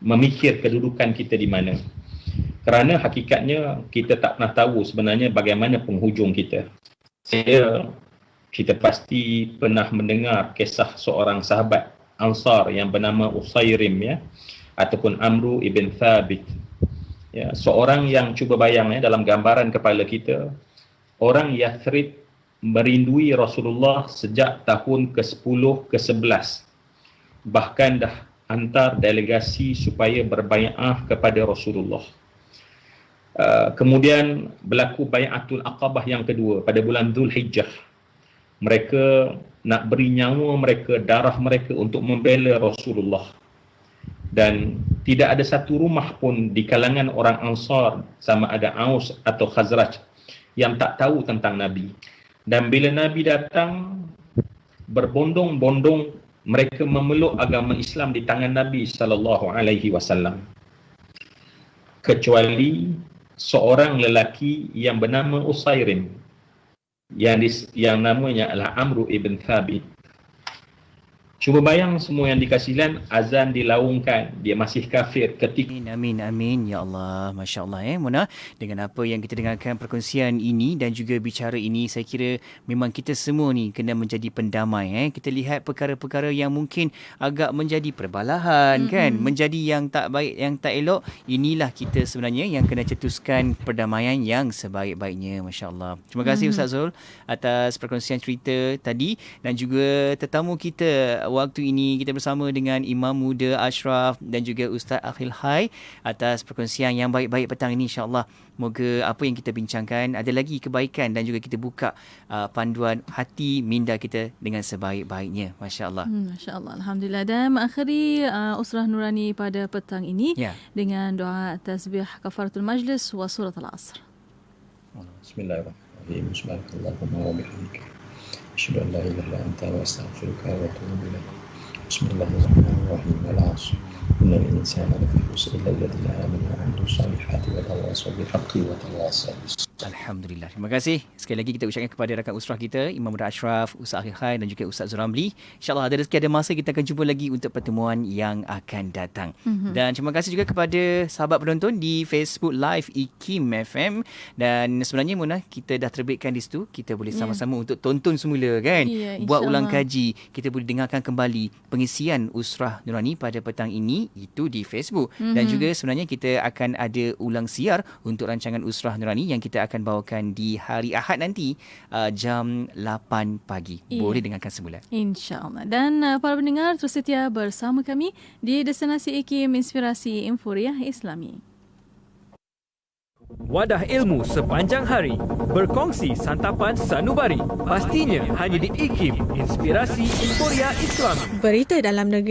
memikir kedudukan kita di mana. Kerana hakikatnya kita tak pernah tahu sebenarnya bagaimana penghujung kita. Kita pasti pernah mendengar kisah seorang sahabat Ansar yang bernama Usairim, ya, ataupun Amru ibn Thabit. Ya, seorang yang, cuba bayang dalam gambaran kepala kita, orang Yathrib merindui Rasulullah sejak tahun ke-10 ke-11. Bahkan dah hantar delegasi supaya berbai'ah kepada Rasulullah. Kemudian berlaku bai'atul Aqabah yang kedua pada bulan Zulhijjah. Mereka nak beri nyawa mereka, darah mereka untuk membela Rasulullah. Dan tidak ada satu rumah pun di kalangan orang Ansar, sama ada Aus atau Khazraj, yang tak tahu tentang Nabi. Dan bila Nabi datang, berbondong-bondong mereka memeluk agama Islam di tangan Nabi SAW. Kecuali seorang lelaki yang bernama Usairim, yang namanya adalah Amru ibn Thabit. Cuba bayang semua yang dikasihan, azan dilaungkan, dia masih kafir ketika. Amin. Ya Allah, Masya Allah, Mona. Dengan apa yang kita dengarkan perkongsian ini dan juga bicara ini, saya kira memang kita semua ni kena menjadi pendamai. Kita lihat perkara-perkara yang mungkin agak menjadi perbalahan, kan, menjadi yang tak baik, yang tak elok. Inilah kita sebenarnya yang kena cetuskan perdamaian yang sebaik-baiknya. Masya Allah. Terima kasih Ustaz Zul atas perkongsian cerita tadi, dan juga tetamu kita waktu ini. Kita bersama dengan Imam Muda Ashraf dan juga Ustaz Akhil Hai atas perkongsian yang baik-baik petang ini, insya-Allah. Moga apa yang kita bincangkan ada lagi kebaikan dan juga kita buka panduan hati minda kita dengan sebaik-baiknya. Masya-Allah. Masya-Allah. Alhamdulillah. Dan mengakhiri Usrah Nurani pada petang ini dengan doa tasbih kafaratul majlis wa surat al-asr. Bismillahirrahmanirrahim. Subhanakallahumma wa bihamdika asyhadu an la ilaha illa anta wa astaghfiruka wa atubu ilaik. Bismillahirrahmanirrahim. Al-'asr. Innal insana lafi khusr illa alladhina amanu wa 'amilus solihati wa tawassaw bil haqqi wa tawassaw bis sabr. Alhamdulillah. Terima kasih. Sekali lagi kita ucapkan kepada rakan usrah kita, Imam Muda Ashraf, Ustaz Akhil Khai dan juga Ustaz Zuramli. InsyaAllah ada rezeki, ada masa kita akan jumpa lagi untuk pertemuan yang akan datang. Dan terima kasih juga kepada sahabat penonton di Facebook Live IKIM FM. Dan sebenarnya Mona, kita dah terbitkan di situ. Kita boleh sama-sama untuk tonton semula, kan? Buat ulang kaji. Kita boleh dengarkan kembali pengisian Usrah Nurani pada petang ini, itu di Facebook. Dan juga sebenarnya kita akan ada ulang siar untuk rancangan Usrah Nurani yang kita akan bawakan di hari Ahad nanti jam 8 pagi. Boleh dengarkan semula. InsyaAllah. Dan para pendengar terus setia bersama kami di Destinasi IKIM Inspirasi Inforiah Islami. Wadah ilmu sepanjang hari, berkongsi santapan sanubari. Pastinya hanya di IKIM Inspirasi Inforiah Islami. Berita dalam negeri